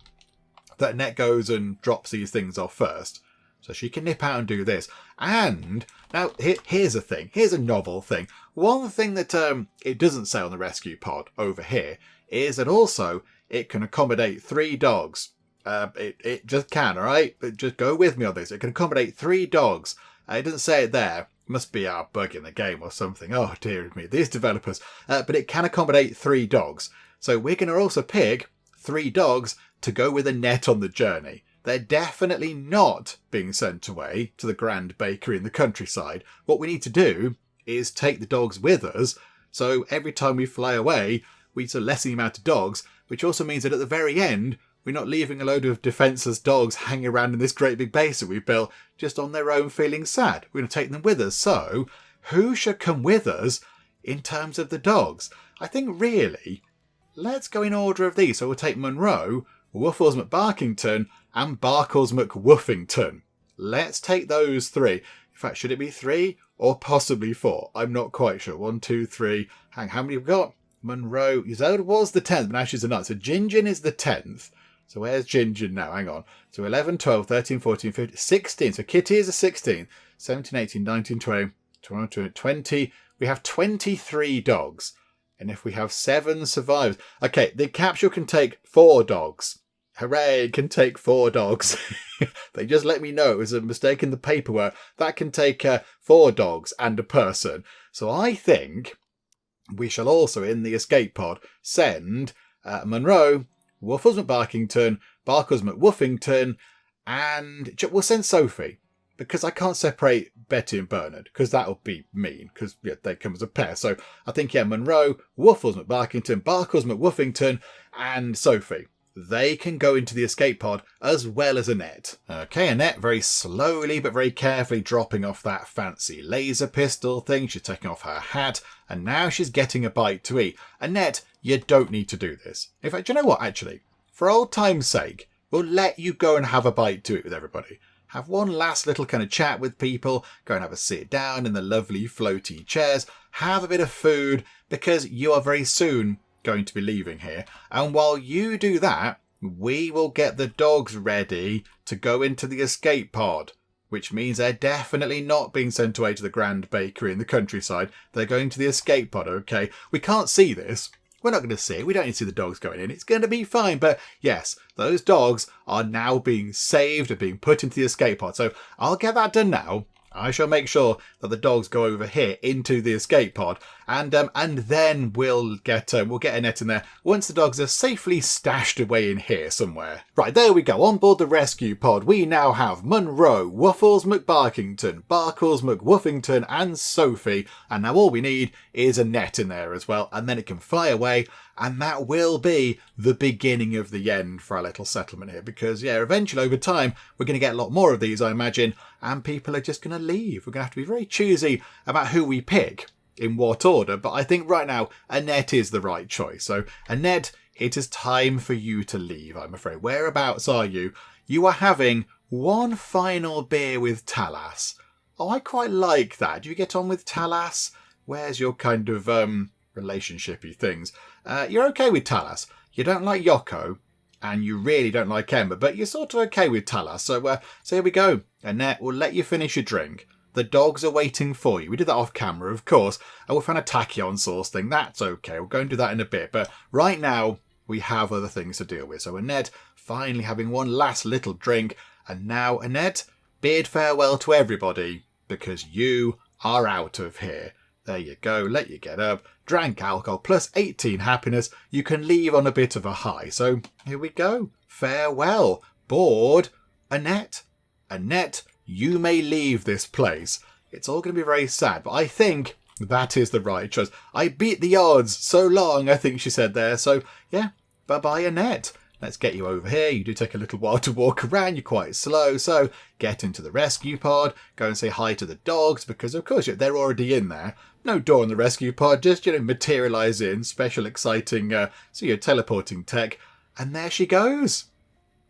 that Annette goes and drops these things off first. So she can nip out and do this. And now here's a thing. Here's a novel thing. One thing that it doesn't say on the rescue pod over here is that also it can accommodate 3 dogs. It just can, all right? But just go with me on this. It can accommodate 3 dogs. It doesn't say it there. Must be our bug in the game or something. Oh, dear me. These developers. But it can accommodate 3 dogs. So we're going to also pick 3 dogs to go with Annette on the journey. They're definitely not being sent away to the grand bakery in the countryside. What we need to do is take the dogs with us. So every time we fly away, we sort of lessen the amount of dogs, which also means that at the very end, we're not leaving a load of defenceless dogs hanging around in this great big base that we've built just on their own feeling sad. We're going to take them with us. So who should come with us in terms of the dogs? I think really, let's go in order of these. So we'll take Monroe, Wuffles McBarkington and Barkles McWuffington. Let's take those 3. In fact, should it be 3 or possibly 4? I'm not quite sure. 1, 2, 3. Hang, how many have we got? Monroe. Zelda was the 10th, but now she's the 9th. So Gingin is the 10th. So where's Gingin now? Hang on. So 11, 12, 13, 14, 15, 16. So Kitty is a 16th. 17, 18, 19, 20, 21, 20. We have 23 dogs. And if we have 7 survivors... Okay, the capsule can take 4 dogs. Hooray, it can take 4 dogs. They just let me know it was a mistake in the paperwork. That can take 4 dogs and a person. So I think we shall also, in the escape pod, send Monroe, Wuffles McBarkington, Barkles McWuffington, and we'll send Sophie. Because I can't separate Betty and Bernard, because that would be mean, because yeah, they come as a pair. So I think, yeah, Monroe, Wuffles McBarkington, Barkles McWuffington, and Sophie. They can go into the escape pod as well as Annette. Okay, Annette very slowly but very carefully dropping off that fancy laser pistol thing. She's taking off her hat, and now she's getting a bite to eat. Annette, you don't need to do this. In fact, do you know what, actually? For old time's sake, we'll let you go and have a bite to eat with everybody. Have one last little kind of chat with people, go and have a sit down in the lovely floaty chairs, have a bit of food, because you are very soon going to be leaving here. And while you do that, we will get the dogs ready to go into the escape pod, which means they're definitely not being sent away to the grand bakery in the countryside. They're going to the escape pod, okay? We can't see this. We're not going to see it. We don't need to see the dogs going in. It's going to be fine. But yes, those dogs are now being saved and being put into the escape pod. So I'll get that done now. I shall make sure that the dogs go over here into the escape pod, and then we'll get Annette in there once the dogs are safely stashed away in here somewhere. Right, there we go. On board the rescue pod, we now have Monroe, Wuffles McBarkington, Barkles McWuffington, and Sophie. And now all we need is Annette in there as well, and then it can fly away. And that will be the beginning of the end for our little settlement here. Because, yeah, eventually over time, we're going to get a lot more of these, I imagine. And people are just going to leave. We're going to have to be very choosy about who we pick in what order. But I think right now, Annette is the right choice. So, Annette, it is time for you to leave, I'm afraid. Whereabouts are you? You are having one final beer with Talas. Oh, I quite like that. Do you get on with Talas? Where's your kind of, relationshipy things? You're okay with Talas. You don't like Yoko, and you really don't like Ember, but you're sort of okay with Talas. So here we go. Annette, we'll let you finish your drink. The dogs are waiting for you. We did that off camera, of course, and we'll find a tachyon sauce thing. That's okay. We'll go and do that in a bit. But right now, we have other things to deal with. So Annette, finally having one last little drink. And now, Annette, bid farewell to everybody, because you are out of here. There you go, let you get up. Drank alcohol plus 18 happiness. You can leave on a bit of a high. So here we go. Farewell. Bored. Annette. Annette, you may leave this place. It's all going to be very sad, but I think that is the right choice. I beat the odds so long, I think she said there. So yeah, bye-bye Annette. Let's get you over here. You do take a little while to walk around. You're quite slow. So get into the rescue pod. Go and say hi to the dogs because, of course, they're already in there. No door in the rescue pod. Just, materialise in. Special, exciting, teleporting tech. And there she goes.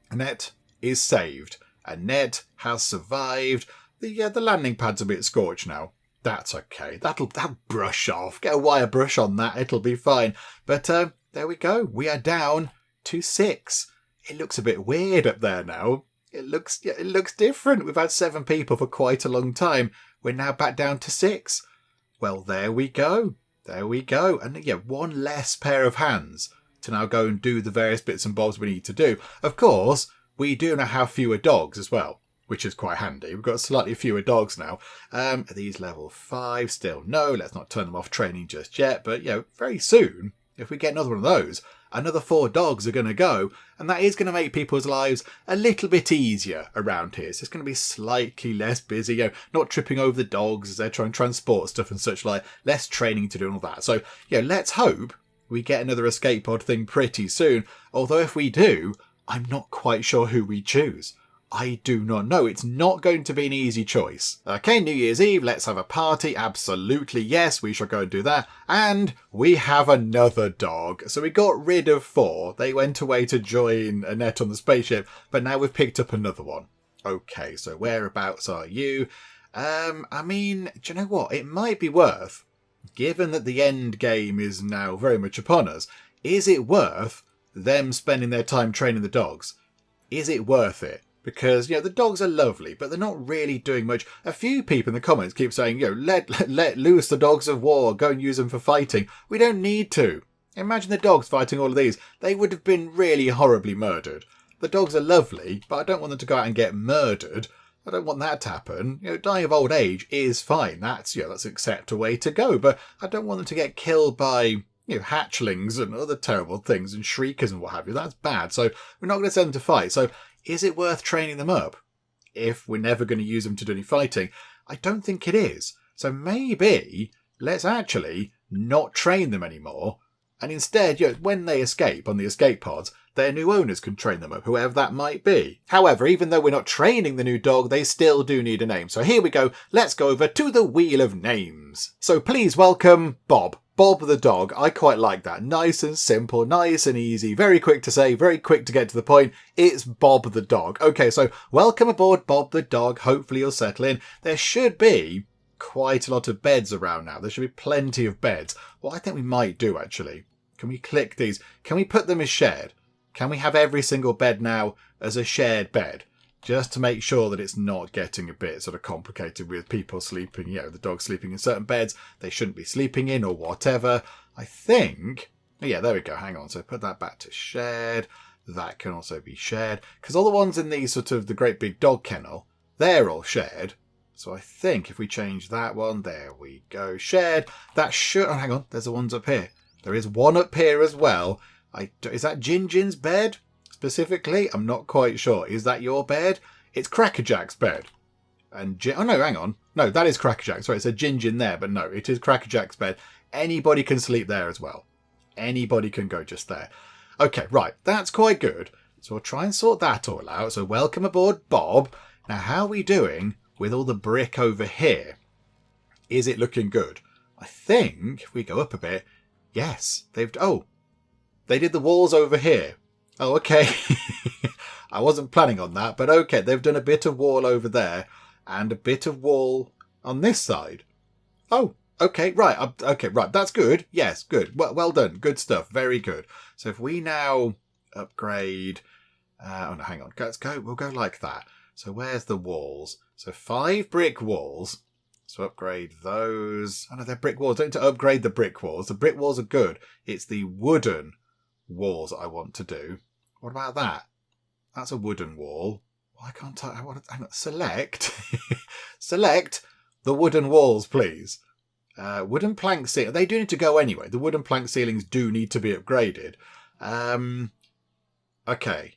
Annette is saved. Annette has survived. The landing pad's a bit scorched now. That's okay. That'll brush off. Get a wire brush on that. It'll be fine. But there we go. We are down to 6. It looks a bit weird up there now. It looks different. We've had 7 people for quite a long time. We're now back down to 6. Well, there we go. There we go. And one less pair of hands to now go and do the various bits and bobs we need to do. Of course, we do now have fewer dogs as well, which is quite handy. We've got slightly fewer dogs now. Are these level 5? Still no. Let's not turn them off training just yet. But, very soon, if we get another one of those, another 4 dogs are going to go, and that is going to make people's lives a little bit easier around here. So it's going to be slightly less busy, not tripping over the dogs as they're trying to transport stuff and such like, less training to do and all that. So, let's hope we get another escape pod thing pretty soon. Although if we do, I'm not quite sure who we choose. I do not know. It's not going to be an easy choice. Okay, New Year's Eve, let's have a party. Absolutely, yes, we shall go and do that. And we have another dog. So we got rid of 4. They went away to join Annette on the spaceship, but now we've picked up another one. Okay, so whereabouts are you? Do you know what? It might be worth, given that the end game is now very much upon us, is it worth them spending their time training the dogs? Is it worth it? Because, the dogs are lovely, but they're not really doing much. A few people in the comments keep saying, let loose the dogs of war, go and use them for fighting. We don't need to. Imagine the dogs fighting all of these. They would have been really horribly murdered. The dogs are lovely, but I don't want them to go out and get murdered. I don't want that to happen. Dying of old age is fine. That's acceptable way to go. But I don't want them to get killed by hatchlings and other terrible things and shriekers and what have you. That's bad. So we're not going to send them to fight. So is it worth training them up if we're never going to use them to do any fighting? I don't think it is. So maybe let's actually not train them anymore. And instead, when they escape on the escape pods, their new owners can train them up, whoever that might be. However, even though we're not training the new dog, they still do need a name. So here we go. Let's go over to the Wheel of Names. So please welcome Bob. Bob the dog. I quite like that. Nice and simple, nice and easy, very quick to say, very quick to get to the point. It's Bob the dog. Okay, so welcome aboard Bob the dog. Hopefully you'll settle in. There should be quite a lot of beds around now. There should be plenty of beds. What I think we might do actually, can we click these? Can we put them as shared? Can we have every single bed now as a shared bed? Just to make sure that it's not getting a bit sort of complicated with people sleeping, the dog sleeping in certain beds they shouldn't be sleeping in or whatever. I think, there we go, hang on. So put that back to shared. That can also be shared. Because all the ones in these sort of the great big dog kennel, they're all shared. So I think if we change that one, there we go, shared. That should, hang on, there's the ones up here. There is one up here as well. Is that Jin's bed? Specifically, I'm not quite sure. Is that your bed? It's Crackerjack's bed. And oh no, hang on. No, that is Crackerjack. Sorry, it said Gin there, but no, it is Crackerjack's bed. Anybody can sleep there as well. Anybody can go just there. Okay, right. That's quite good. So we'll try and sort that all out. So welcome aboard, Bob. Now, how are we doing with all the brick over here? Is it looking good? I think if we go up a bit, yes, they did the walls over here. Oh, okay. I wasn't planning on that, but okay, they've done a bit of wall over there and a bit of wall on this side. Oh, okay, right. Okay, right. That's good. Yes, good. Well done. Good stuff. Very good. So if we now upgrade... oh, no, hang on. Let's go. We'll go like that. So where's the walls? So 5 brick walls. So upgrade those. Oh, no, they're brick walls. Don't need to upgrade the brick walls. The brick walls are good. It's the wooden walls I want to do. What about that? That's a wooden wall. Why can't I? Select. Select the wooden walls, please. Wooden plank ceiling. They do need to go anyway. The wooden plank ceilings do need to be upgraded. Okay.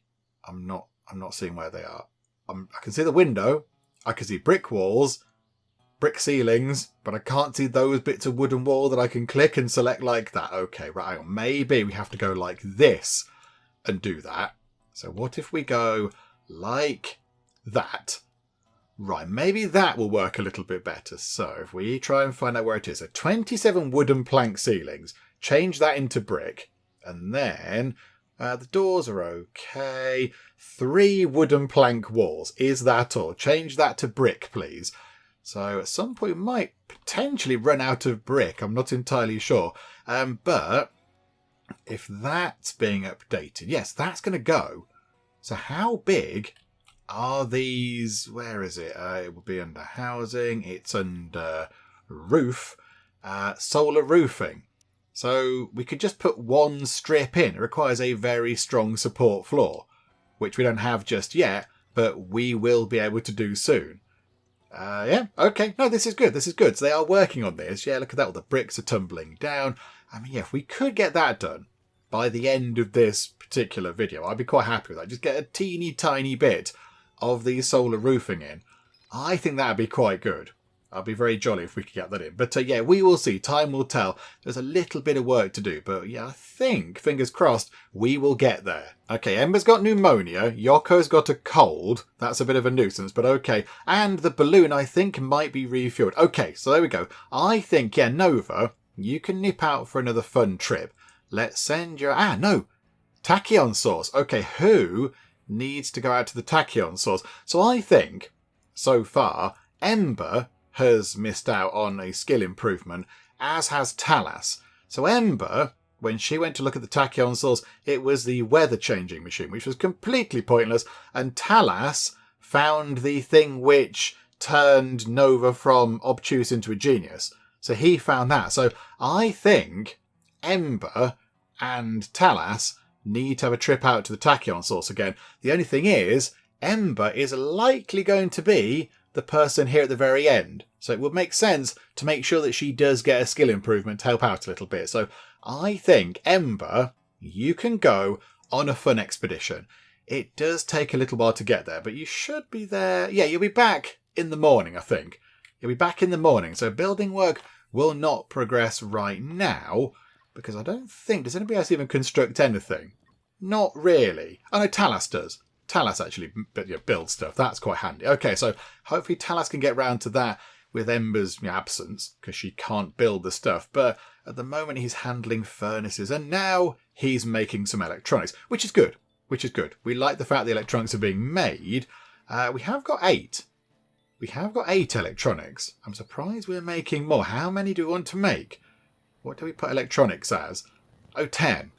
I'm not seeing where they are. I can see the window. I can see brick walls, brick ceilings, but I can't see those bits of wooden wall that I can click and select like that. Okay, right. Maybe we have to go like this and do that. So what if we go like that? Right, maybe that will work a little bit better. So if we try and find out where it is. So 27 wooden plank ceilings. Change that into brick. And then the doors are okay. 3 wooden plank walls. Is that all? Change that to brick, please. So at some point we might potentially run out of brick. I'm not entirely sure. But if that's being updated, yes, that's going to go. So how big are these? Where is it? It will be under housing. It's under roof. Solar roofing. So we could just put one strip in. It requires a very strong support floor, which we don't have just yet, but we will be able to do soon. Yeah, okay. No, this is good. This is good. So they are working on this. Yeah, look at that. All the bricks are tumbling down. I mean, yeah, if we could get that done by the end of this particular video, I'd be quite happy with that. Just get a teeny tiny bit of the solar roofing in. I think that'd be quite good. I'd be very jolly if we could get that in. But yeah, we will see. Time will tell. There's a little bit of work to do. But yeah, I think, fingers crossed, we will get there. Okay, Ember's got pneumonia. Yoko's got a cold. That's a bit of a nuisance, but okay. And the balloon, I think, might be refueled. Okay, so there we go. I think, yeah, Nova, you can nip out for another fun trip. Let's send your... no. Tachyon source. Okay, who needs to go out to the tachyon source? So I think, so far, Ember has missed out on a skill improvement, as has Talas. So Ember, when she went to look at the tachyon source, it was the weather changing machine, which was completely pointless, and Talas found the thing which turned Nova from obtuse into a genius. So he found that. So I think Ember and Talas need to have a trip out to the tachyon source again. The only thing is, Ember is likely going to be the person here at the very end. So it would make sense to make sure that she does get a skill improvement to help out a little bit. So I think, Ember, you can go on a fun expedition. It does take a little while to get there, but you should be there. Yeah, you'll be back in the morning, I think. You'll be back in the morning. So building work will not progress right now, because I don't think... Does anybody else even construct anything? Not really. Oh no, Talas does. Talas actually builds stuff. That's quite handy. Okay, so hopefully Talas can get round to that with Ember's absence, because she can't build the stuff. But at the moment he's handling furnaces, and now he's making some electronics, which is good. Which is good. We like the fact the electronics are being made. We have got 8. We have got 8 electronics. I'm surprised we're making more. How many do we want to make? What do we put electronics as? Oh, 10.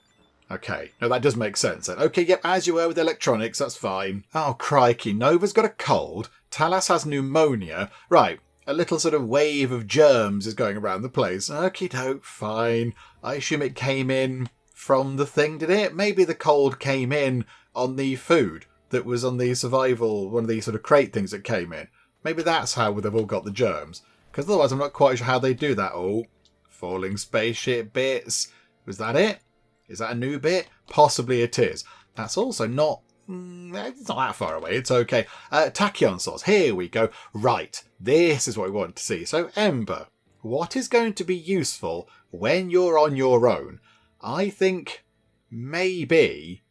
Okay, no, that does make sense then. Okay, yep, as you were with electronics, that's fine. Oh, crikey, Nova's got a cold. Talas has pneumonia. Right, a little sort of wave of germs is going around the place. Okie doke, fine. I assume it came in from the thing, did it? Maybe the cold came in on the food that was on the survival, one of these sort of crate things that came in. Maybe that's how they've all got the germs. Because otherwise I'm not quite sure how they do that. Oh, falling spaceship bits. Was that it? Is that a new bit? Possibly it is. That's also not... it's not that far away. It's okay. Tachyon source. Here we go. Right. This is what we want to see. So, Ember, what is going to be useful when you're on your own? I think maybe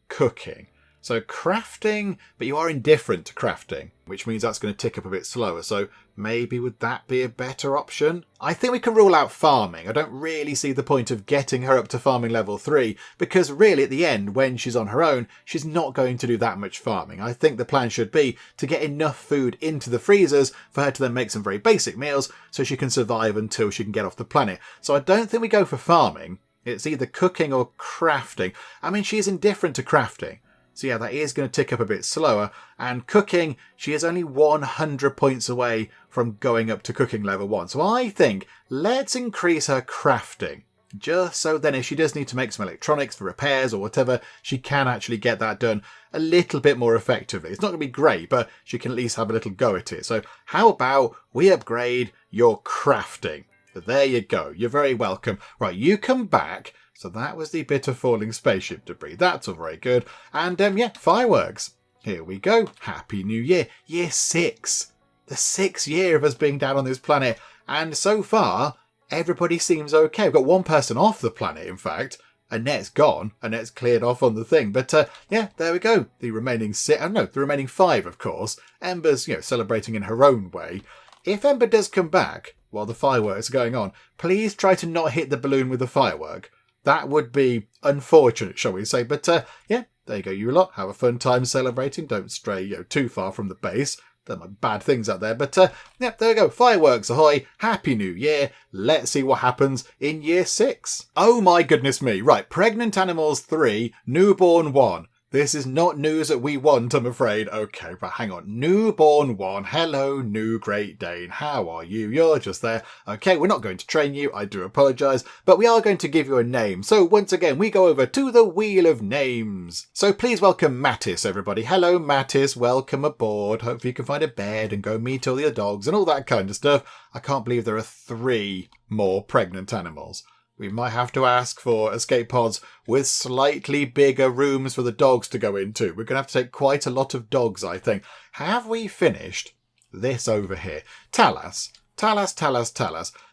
cooking. So crafting, but you are indifferent to crafting, which means that's going to tick up a bit slower. So maybe would that be a better option? I think we can rule out farming. I don't really see the point of getting her up to farming level 3, because really at the end, when she's on her own, she's not going to do that much farming. I think the plan should be to get enough food into the freezers for her to then make some very basic meals so she can survive until she can get off the planet. So I don't think we go for farming. It's either cooking or crafting. I mean, she is indifferent to crafting. So yeah, that is going to tick up a bit slower. And cooking, she is only 100 points away from going up to cooking level 1. So I think let's increase her crafting. Just so then if she does need to make some electronics for repairs or whatever, she can actually get that done a little bit more effectively. It's not going to be great, but she can at least have a little go at it. So how about we upgrade your crafting? But there you go. You're very welcome. Right, you come back. So that was the bit of falling spaceship debris. That's all very good. And yeah, fireworks. Here we go. Happy New Year. Year 6. The 6th year of us being down on this planet. And so far, everybody seems okay. We've got one person off the planet, in fact. Annette's gone. Annette's cleared off on the thing. But yeah, there we go. The remaining the remaining 5, of course. Ember's, celebrating in her own way. If Ember does come back while the fireworks are going on, please try to not hit the balloon with the firework. That would be unfortunate, shall we say. But yeah, there you go, you lot. Have a fun time celebrating. Don't stray too far from the base. There are bad things out there. But yeah, there we go. Fireworks ahoy. Happy New Year. Let's see what happens in year 6. Oh my goodness me. Right, Pregnant Animals 3, Newborn 1. This is not news that we want, I'm afraid. Okay, but hang on. Newborn 1. Hello, new Great Dane. How are you? You're just there. Okay, we're not going to train you. I do apologise. But we are going to give you a name. So once again, we go over to the Wheel of Names. So please welcome Mattis, everybody. Hello, Mattis. Welcome aboard. Hopefully you can find a bed and go meet all the other dogs and all that kind of stuff. I can't believe there are 3 more pregnant animals. We might have to ask for escape pods with slightly bigger rooms for the dogs to go into. We're going to have to take quite a lot of dogs, I think. Have we finished this over here? Talas,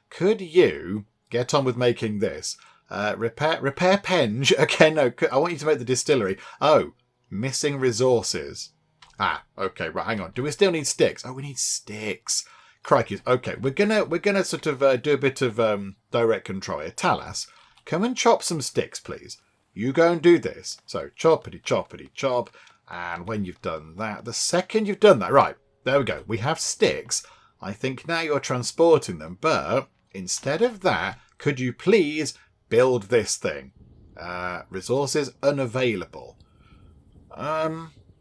could you get on with making this? Repair Penge. Okay, no, I want you to make the distillery. Oh, missing resources. Ah, okay, right, hang on. Do we still need sticks? Oh, we need sticks. Crikey. Okay, we're gonna sort of do a bit of direct control here. Talas, come and chop some sticks, please. You go and do this. So choppity chop. And when you've done that, the second you've done that, right, there we go. We have sticks. I think now you're transporting them, but instead of that, could you please build this thing? Resources unavailable.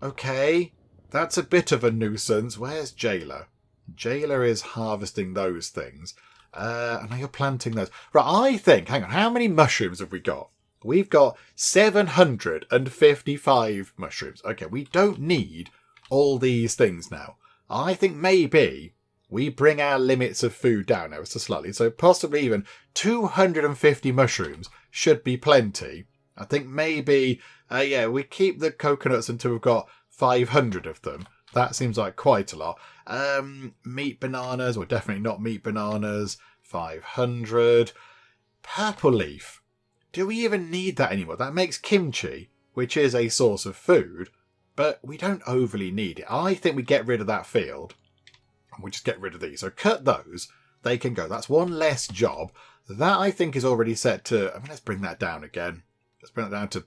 Okay. That's a bit of a nuisance. Where's Jailer? Jailer is harvesting those things. And now you're planting those. Right, I think, hang on, how many mushrooms have we got? We've got 755 mushrooms. Okay, we don't need all these things now. I think maybe we bring our limits of food down ever so slightly. So possibly even 250 mushrooms should be plenty. I think maybe, yeah, we keep the coconuts until we've got 500 of them. That seems like quite a lot. Meat bananas, or definitely not meat bananas. 500. Purple leaf. Do we even need that anymore? That makes kimchi, which is a source of food, but we don't overly need it. I think we get rid of that field. And we just get rid of these. So cut those. They can go. That's one less job. That I think is already set to... I mean, let's bring that down again. Let's bring it down to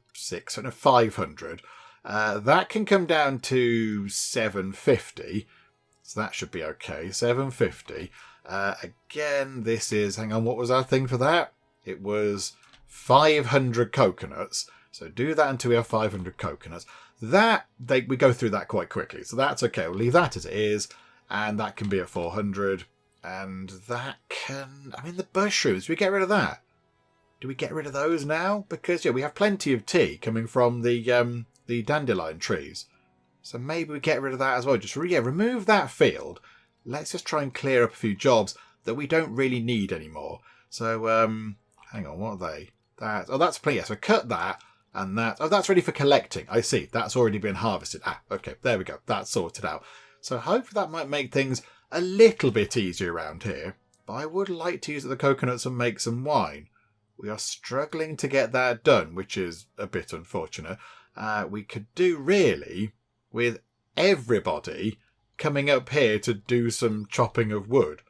500. That can come down to 750. So that should be okay. 750. Again, this is... Hang on, what was our thing for that? It was 500 coconuts. So do that until we have 500 coconuts. We go through that quite quickly. So that's okay. We'll leave that as it is. And that can be a 400. And that can... I mean, the mushrooms, do we get rid of that? Do we get rid of those now? Because, yeah, we have plenty of tea coming from the dandelion trees. So maybe we get rid of that as well. Just, yeah, remove that field. Let's just try and clear up a few jobs that we don't really need anymore. So, hang on, what are they? That's plenty. Yeah, so cut that and that. Oh, that's ready for collecting. I see. That's already been harvested. Ah, okay, there we go. That's sorted out. So hopefully that might make things a little bit easier around here. But I would like to use the coconuts and make some wine. We are struggling to get that done, which is a bit unfortunate. We could do really with everybody coming up here to do some chopping of wood.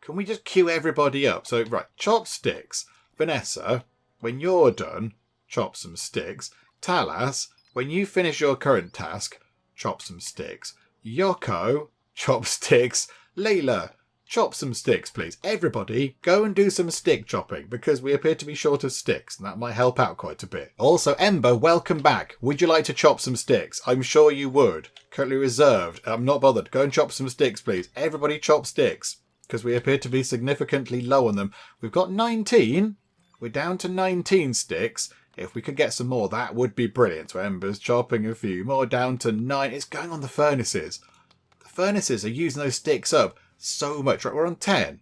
Can we just queue everybody up? So, right, chop sticks. Vanessa, when you're done, chop some sticks. Talas, when you finish your current task, chop some sticks. Yoko, chop sticks. Layla, chop some sticks, please. Everybody, go and do some stick chopping, because we appear to be short of sticks, and that might help out quite a bit. Also, Ember, welcome back. Would you like to chop some sticks? I'm sure you would. Currently reserved. I'm not bothered. Go and chop some sticks, please. Everybody chop sticks, because we appear to be significantly low on them. We've got 19. We're down to 19 sticks. If we could get some more, that would be brilliant. So Ember's chopping a few more, down to 9. It's going on the furnaces. The furnaces are using those sticks up so much. Right, we're on 10.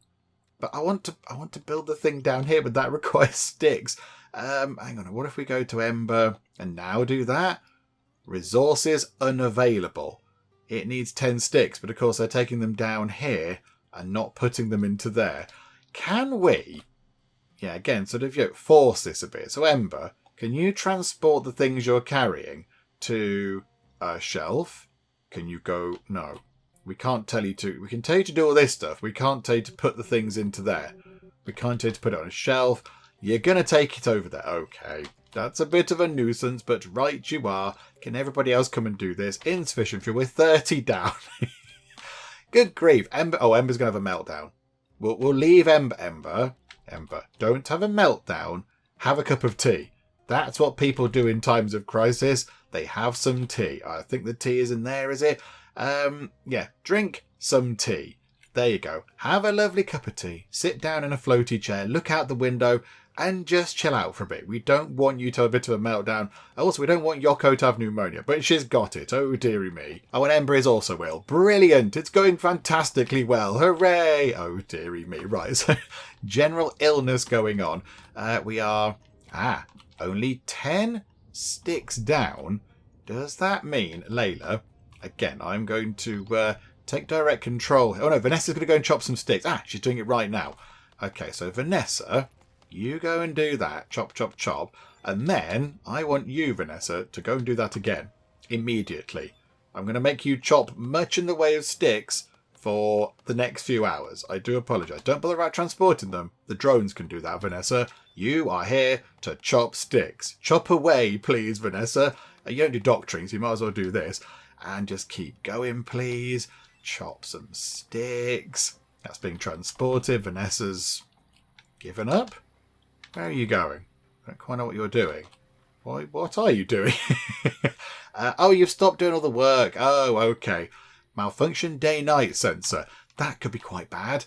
But I want to build the thing down here, but that requires sticks. Hang on, what if we go to Ember and now do that? Resources unavailable. It needs 10 sticks, but of course they're taking them down here and not putting them into there. Can we, again, sort of force this a bit? So Ember, can you transport the things you're carrying to a shelf? Can you go? No. We can't tell you to. We can tell you to do all this stuff. We can't tell you to put the things into there. We can't tell you to put it on a shelf. You're going to take it over there. Okay. That's a bit of a nuisance, but right you are. Can everybody else come and do this? Insufficient fuel. We're 30 down. Good grief. Ember. Oh, Ember's going to have a meltdown. We'll leave Ember. Ember, don't have a meltdown. Have a cup of tea. That's what people do in times of crisis. They have some tea. I think the tea is in there, is it? Drink some tea. There you go. Have a lovely cup of tea. Sit down in a floaty chair, look out the window, and just chill out for a bit. We don't want you to have a bit of a meltdown. Also, we don't want Yoko to have pneumonia, but she's got it. Oh, dearie me. Oh, and Ember is also ill. Brilliant. It's going fantastically well. Hooray. Oh, dearie me. Right, so general illness going on. We are, only 10 sticks down. Does that mean, Layla, again, I'm going to take direct control. Oh, no, Vanessa's going to go and chop some sticks. She's doing it right now. Okay, so Vanessa, you go and do that. Chop, chop, chop. And then I want you, Vanessa, to go and do that again. Immediately. I'm going to make you chop much in the way of sticks for the next few hours. I do apologise. Don't bother about transporting them. The drones can do that, Vanessa. You are here to chop sticks. Chop away, please, Vanessa. You don't do doctoring, so you might as well do this. And just keep going, please. Chop some sticks. That's being transported. Vanessa's given up. Where are you going? I don't quite know what you're doing. What are you doing? You've stopped doing all the work. Oh, okay. Malfunction day-night sensor. That could be quite bad.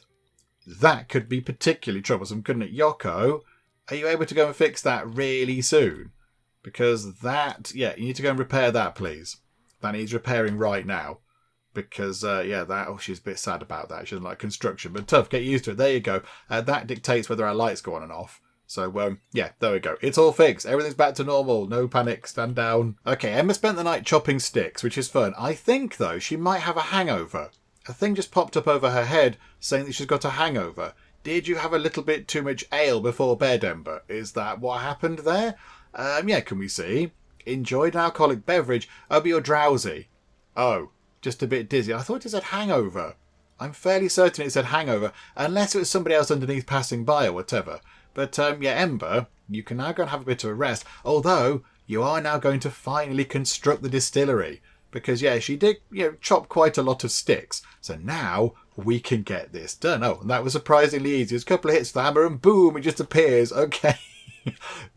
That could be particularly troublesome, couldn't it? Yoko, are you able to go and fix that really soon? Because that, you need to go and repair that, please. That needs repairing right now. Because, she's a bit sad about that. She doesn't like construction, but tough, get used to it. There you go. That dictates whether our lights go on and off. So, there we go. It's all fixed. Everything's back to normal. No panic. Stand down. Okay, Emma spent the night chopping sticks, which is fun. I think, though, she might have a hangover. A thing just popped up over her head saying that she's got a hangover. Did you have a little bit too much ale before bed, Ember? Is that what happened there? Can we see? Enjoyed an alcoholic beverage. Oh, but you're drowsy. Oh, just a bit dizzy. I thought it said hangover. I'm fairly certain it said hangover, unless it was somebody else underneath passing by or whatever. But, Ember, you can now go and have a bit of a rest. Although, you are now going to finally construct the distillery. Because, she did, chop quite a lot of sticks. So now we can get this done. Oh, and that was surprisingly easy. Just a couple of hits with the hammer and boom, it just appears. Okay.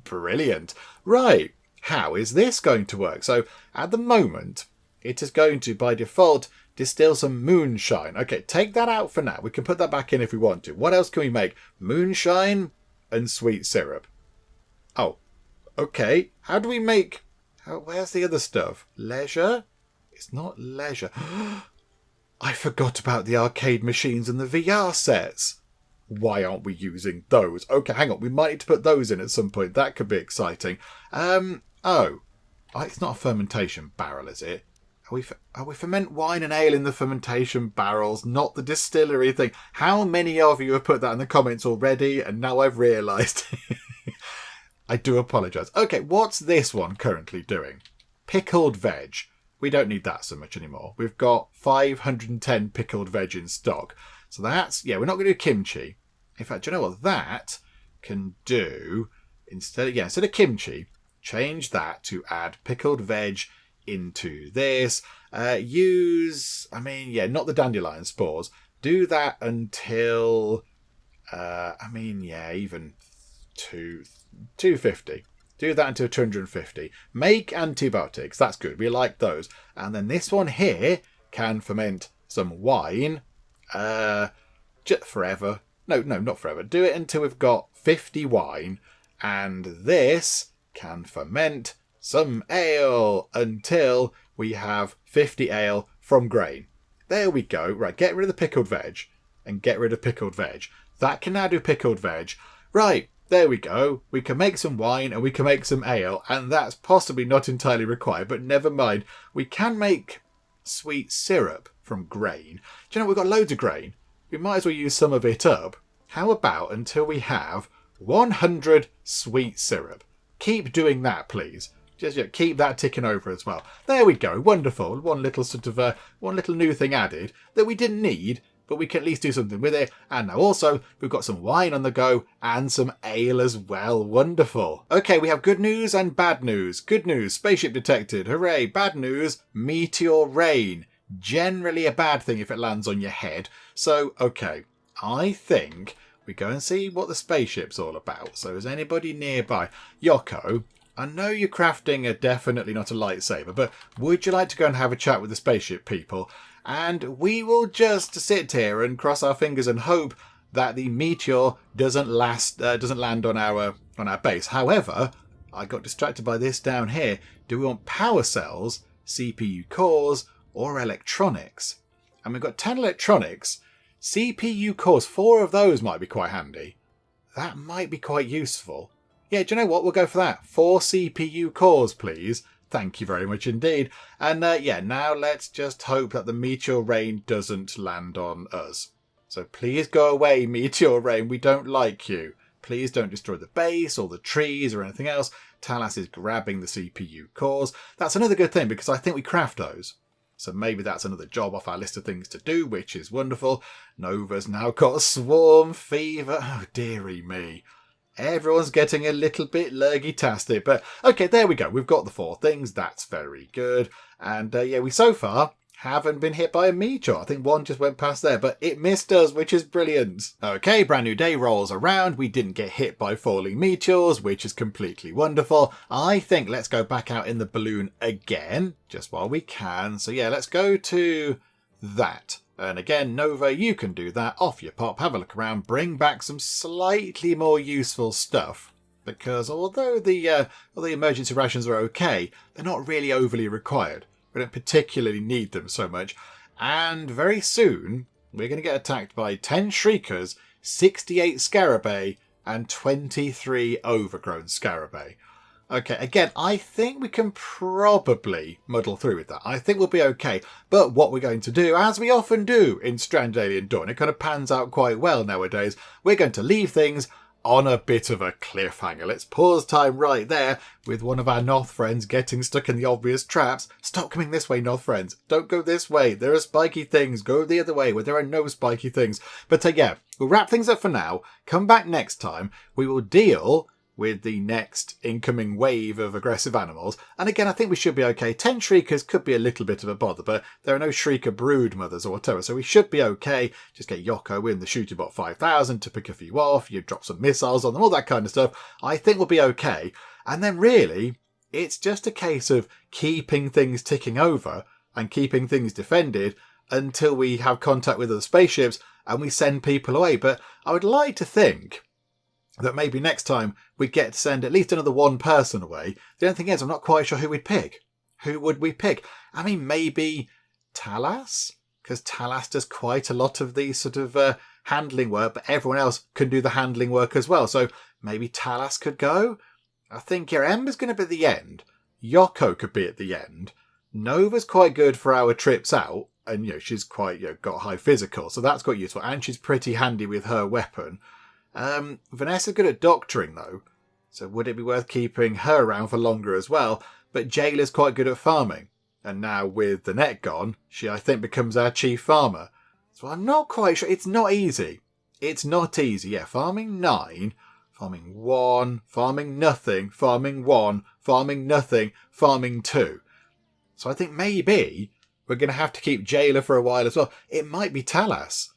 Brilliant. Right. How is this going to work? So, at the moment, it is going to, by default, distill some moonshine. Okay, take that out for now. We can put that back in if we want to. What else can we make? Moonshine and sweet syrup. Oh, okay. How do we make... where's the other stuff? Leisure? It's not leisure. I forgot about the arcade machines and the VR sets. Why aren't we using those? Okay, hang on. We might need to put those in at some point. That could be exciting. It's not a fermentation barrel, is it? Are we ferment wine and ale in the fermentation barrels, not the distillery thing? How many of you have put that in the comments already? And now I've realised. I do apologise. Okay, what's this one currently doing? Pickled veg. We don't need that so much anymore. We've got 510 pickled veg in stock. So that's, we're not going to do kimchi. In fact, do you know what that can do? Instead of kimchi, change that to add pickled veg into this. Not the dandelion spores. Do that until, even 250. Do that until 250. Make antibiotics. That's good. We like those. And then this one here can ferment some wine. Just forever. No, not forever. Do it until we've got 50 wine. And this can ferment some ale until we have 50 ale from grain. There we go. Right, get rid of the pickled veg. and get rid of pickled veg. That can now do pickled veg. Right, there we go. We can make some wine and we can make some ale, and that's possibly not entirely required, but never mind. We can make sweet syrup from grain. Do you know, we've got loads of grain. We might as well use some of it up. How about until we have 100 sweet syrup? Keep doing that, please. Just keep that ticking over as well. There we go. Wonderful. One little one little new thing added that we didn't need, but we can at least do something with it. And now also, we've got some wine on the go and some ale as well. Wonderful. Okay, we have good news and bad news. Good news, spaceship detected. Hooray. Bad news, meteor rain. Generally a bad thing if it lands on your head. So, okay, I think we go and see what the spaceship's all about. So is anybody nearby? Yoko, I know you're crafting definitely not a lightsaber, but would you like to go and have a chat with the spaceship people? And we will just sit here and cross our fingers and hope that the meteor doesn't land on our base. However, I got distracted by this down here. Do we want power cells, CPU cores, or electronics? And we've got 10 electronics. CPU cores, 4 of those might be quite handy. That might be quite useful. Yeah, do you know what? We'll go for that. 4 CPU cores, please. Thank you very much indeed. And yeah, now let's just hope that the meteor rain doesn't land on us. So please go away, meteor rain. We don't like you. Please don't destroy the base or the trees or anything else. Talas is grabbing the CPU cores. That's another good thing because I think we craft those. So maybe that's another job off our list of things to do, which is wonderful. Nova's now got swarm fever. Oh, dearie me. Everyone's getting a little bit lurgy-tastic. But, okay, there we go. We've got the 4 things. That's very good. And, yeah, we so far haven't been hit by a meteor. I think one just went past there, but it missed us, which is brilliant. Okay, brand new day rolls around. We didn't get hit by falling meteors, which is completely wonderful. I think let's go back out in the balloon again, just while we can. So yeah, let's go to that. And again, Nova, you can do that. Off you pop, have a look around, bring back some slightly more useful stuff. Because although the emergency rations are okay, they're not really overly required. We don't particularly need them so much. And very soon, we're going to get attacked by 10 Shriekers, 68 Scarabaei, and 23 overgrown Scarabaei. Okay, again, I think we can probably muddle through with that. I think we'll be okay. But what we're going to do, as we often do in Stranded Alien Dawn, it kind of pans out quite well nowadays, we're going to leave things on a bit of a cliffhanger. Let's pause time right there with one of our Noth friends getting stuck in the obvious traps. Stop coming this way, Noth friends. Don't go this way. There are spiky things. Go the other way where there are no spiky things. But yeah, we'll wrap things up for now. Come back next time. We will deal with the next incoming wave of aggressive animals. And again, I think we should be okay. 10 Shriekers could be a little bit of a bother, but there are no Shrieker brood mothers or whatever, so we should be okay. Just get Yoko in the Shooterbot 5000 to pick a few off. You drop some missiles on them, all that kind of stuff. I think we'll be okay. And then really, it's just a case of keeping things ticking over and keeping things defended until we have contact with other spaceships and we send people away. But I would like to think that maybe next time we'd get to send at least another one person away. The only thing is, I'm not quite sure who we'd pick. Who would we pick? I mean, maybe Talas? Because Talas does quite a lot of the sort of handling work, but everyone else can do the handling work as well. So maybe Talas could go? I think, yeah, Ember's going to be at the end. Yoko could be at the end. Nova's quite good for our trips out. And, you know, she's quite, you know, got high physical. So that's quite useful. And she's pretty handy with her weapon. Vanessa's good at doctoring though, so would it be worth keeping her around for longer as well? But Jayla's quite good at farming, and now with the net gone, she I think becomes our chief farmer. So I'm not quite sure. It's not easy. It's not easy. Yeah, farming 9, farming 1, farming nothing, farming 1, farming nothing, farming 2. So I think maybe we're going to have to keep Jayla for a while as well. It might be Talas.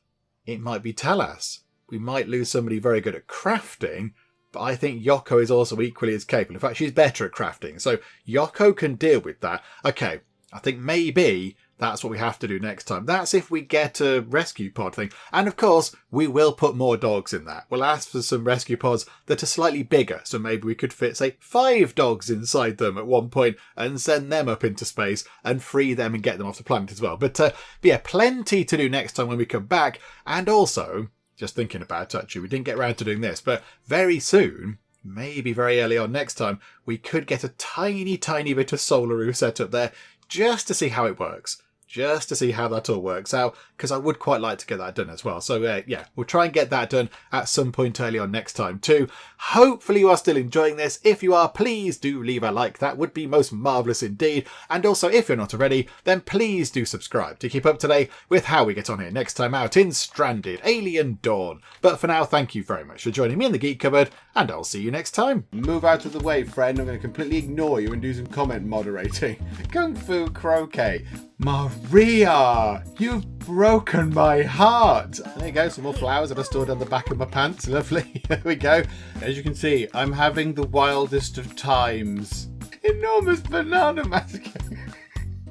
It might be Talas. We might lose somebody very good at crafting, but I think Yoko is also equally as capable. In fact, she's better at crafting, so Yoko can deal with that. Okay, I think maybe That's what we have to do next time. That's if we get a rescue pod thing. And of course, we will put more dogs in that. We'll ask for some rescue pods that are slightly bigger. So maybe we could fit, say, 5 dogs inside them at one point and send them up into space and free them and get them off the planet as well. But yeah, plenty to do next time when we come back. And also, just thinking about it, actually, we didn't get around to doing this, but very soon, maybe very early on next time, we could get a tiny, tiny bit of Solaroo set up there just to see how it works. Just to see how that all works out, because I would quite like to get that done as well. So yeah, we'll try and get that done at some point early on next time too. Hopefully you are still enjoying this. If you are, please do leave a like. That would be most marvellous indeed. And also, if you're not already, then please do subscribe to keep up to date with how we get on here next time out in Stranded Alien Dawn. But for now, thank you very much for joining me in the Geek Cupboard, and I'll see you next time. Move out of the way, friend. I'm going to completely ignore you and do some comment moderating. Kung Fu Croquet. Maria, you've broken my heart. There you go, some more flowers that I stored on the back of my pants. Lovely. There we go. As you can see, I'm having the wildest of times. Enormous banana massacre.